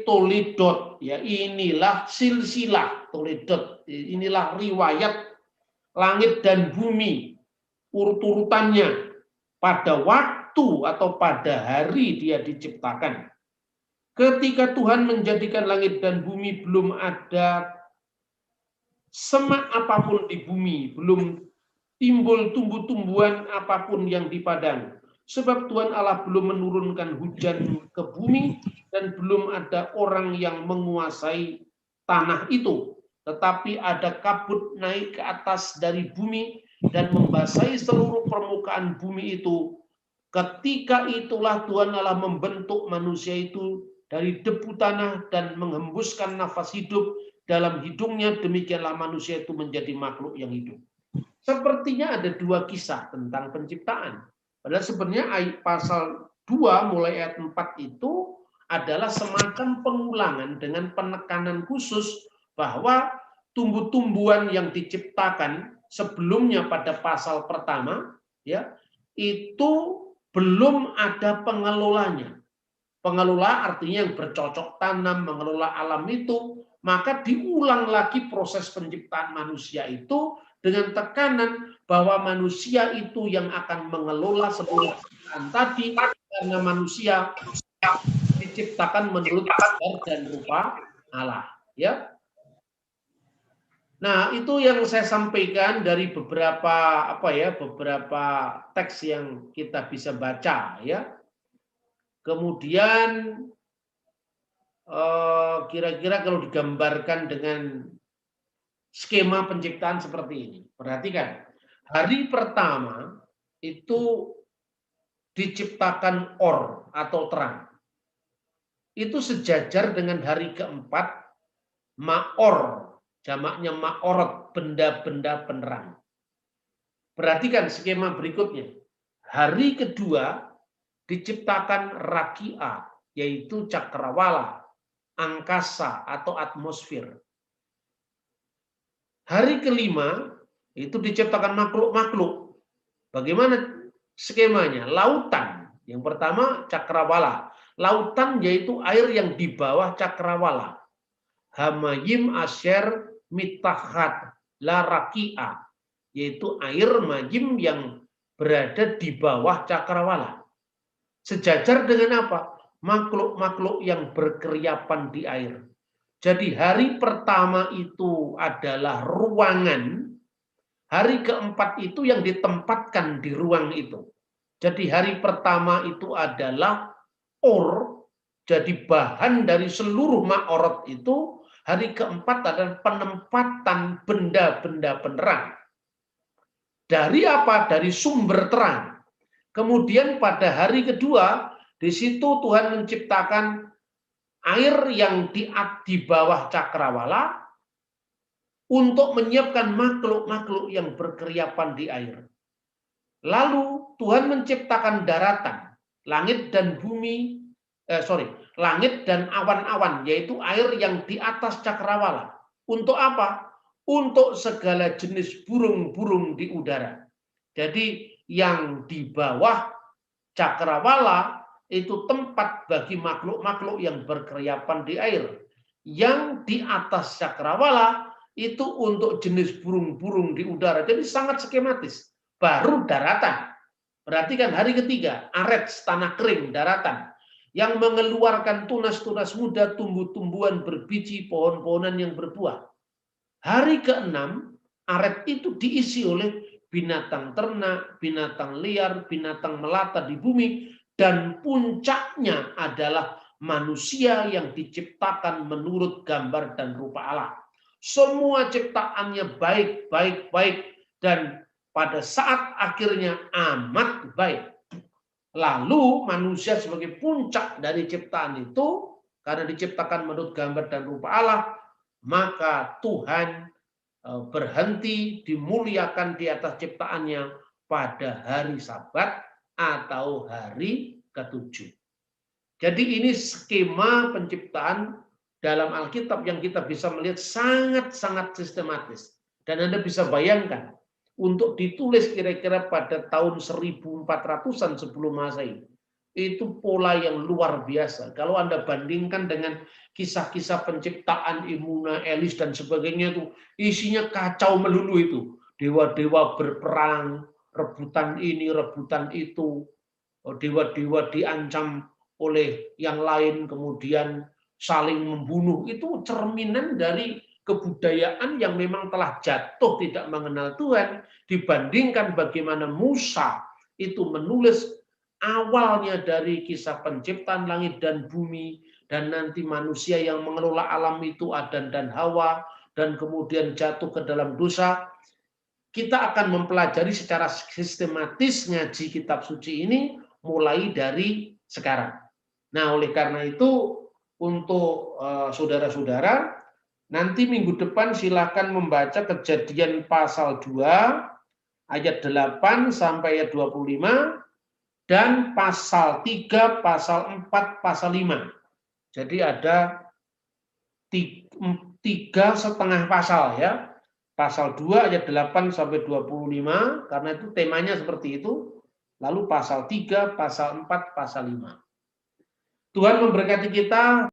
Toledot, ya inilah silsilah Toledot, inilah riwayat langit dan bumi, urut-urutannya pada waktu atau pada hari dia diciptakan. Ketika Tuhan menjadikan langit dan bumi, belum ada semak apapun di bumi, belum timbul tumbuh-tumbuhan apapun yang di padang. Sebab Tuhan Allah belum menurunkan hujan ke bumi, dan belum ada orang yang menguasai tanah itu. Tetapi ada kabut naik ke atas dari bumi dan membasahi seluruh permukaan bumi itu. Ketika itulah Tuhan Allah membentuk manusia itu dari debu tanah dan menghembuskan nafas hidup dalam hidungnya. Demikianlah manusia itu menjadi makhluk yang hidup. Sepertinya ada dua kisah tentang penciptaan. Padahal sebenarnya ayat pasal 2 mulai ayat 4 itu adalah semacam pengulangan dengan penekanan khusus bahwa tumbuh-tumbuhan yang diciptakan sebelumnya pada pasal pertama, ya, itu belum ada pengelolanya. Pengelola artinya yang bercocok tanam, mengelola alam itu, maka diulang lagi proses penciptaan manusia itu dengan tekanan bahwa manusia itu yang akan mengelola seluruh ciptaan tadi, karena manusia diciptakan menurut gambar dan rupa Allah. Ya. Nah, itu yang saya sampaikan dari beberapa beberapa teks yang kita bisa baca, ya. Kemudian kira-kira kalau digambarkan dengan skema penciptaan seperti ini. Perhatikan, hari pertama itu diciptakan or atau terang. Itu sejajar dengan hari keempat maor, jamaknya maorot, benda-benda penerang. Perhatikan skema berikutnya. Hari kedua diciptakan rakia, yaitu cakrawala, angkasa atau atmosfer. Hari kelima itu diciptakan makhluk-makhluk. Bagaimana skemanya? Lautan. Yang pertama cakrawala. Lautan yaitu air yang di bawah cakrawala. Hamayim asyer mitahat la rakia, yaitu air mayim yang berada di bawah cakrawala. Sejajar dengan apa? Makhluk-makhluk yang berkeriapan di air. Jadi hari pertama itu adalah ruangan, hari keempat itu yang ditempatkan di ruang itu. Jadi hari pertama itu adalah or, jadi bahan dari seluruh ma'orot itu. Hari keempat adalah penempatan benda-benda penerang. Dari apa? Dari sumber terang. Kemudian pada hari kedua, di situ Tuhan menciptakan air yang di bawah cakrawala untuk menyiapkan makhluk-makhluk yang berkeriapan di air. Lalu Tuhan menciptakan daratan, langit dan bumi, langit dan awan-awan, yaitu air yang di atas cakrawala. Untuk apa? Untuk segala jenis burung-burung di udara. Jadi yang di bawah cakrawala itu tempat bagi makhluk-makhluk yang berkeriapan di air. Yang di atas cakrawala itu untuk jenis burung-burung di udara. Jadi sangat skematis. Baru daratan. Perhatikan hari ketiga, arets, tanah kering, daratan. Yang mengeluarkan tunas-tunas muda, tumbuh-tumbuhan berbiji, pohon-pohonan yang berbuah. Hari keenam, aret itu diisi oleh binatang ternak, binatang liar, binatang melata di bumi, dan puncaknya adalah manusia yang diciptakan menurut gambar dan rupa Allah. Semua ciptaannya baik, baik, baik, dan pada saat akhirnya amat baik. Lalu manusia sebagai puncak dari ciptaan itu, karena diciptakan menurut gambar dan rupa Allah, maka Tuhan berhenti dimuliakan di atas ciptaannya pada hari Sabat atau hari ketujuh. Jadi ini skema penciptaan dalam Alkitab yang kita bisa melihat sangat-sangat sistematis. Dan Anda bisa bayangkan, untuk ditulis kira-kira pada tahun 1400-an sebelum Masehi, itu pola yang luar biasa. Kalau Anda bandingkan dengan kisah-kisah penciptaan Imuna, Elis, dan sebagainya, itu isinya kacau melulu itu. Dewa-dewa berperang, rebutan ini, rebutan itu. Dewa-dewa diancam oleh yang lain, kemudian saling membunuh. Itu cerminan dari kebudayaan yang memang telah jatuh tidak mengenal Tuhan, dibandingkan bagaimana Musa itu menulis awalnya dari kisah penciptaan langit dan bumi, dan nanti manusia yang mengelola alam itu Adan dan Hawa, dan kemudian jatuh ke dalam dosa. Kita akan mempelajari secara sistematis ngaji kitab suci ini mulai dari sekarang. Nah, oleh karena itu untuk saudara-saudara, nanti minggu depan silakan membaca Kejadian pasal 2 ayat 8 sampai ayat 25 dan pasal 3, pasal 4, pasal 5. Jadi ada 3,5 pasal ya. Pasal 2 ayat 8 sampai 25 karena itu temanya seperti itu. Lalu pasal 3, pasal 4, pasal 5. Tuhan memberkati kita.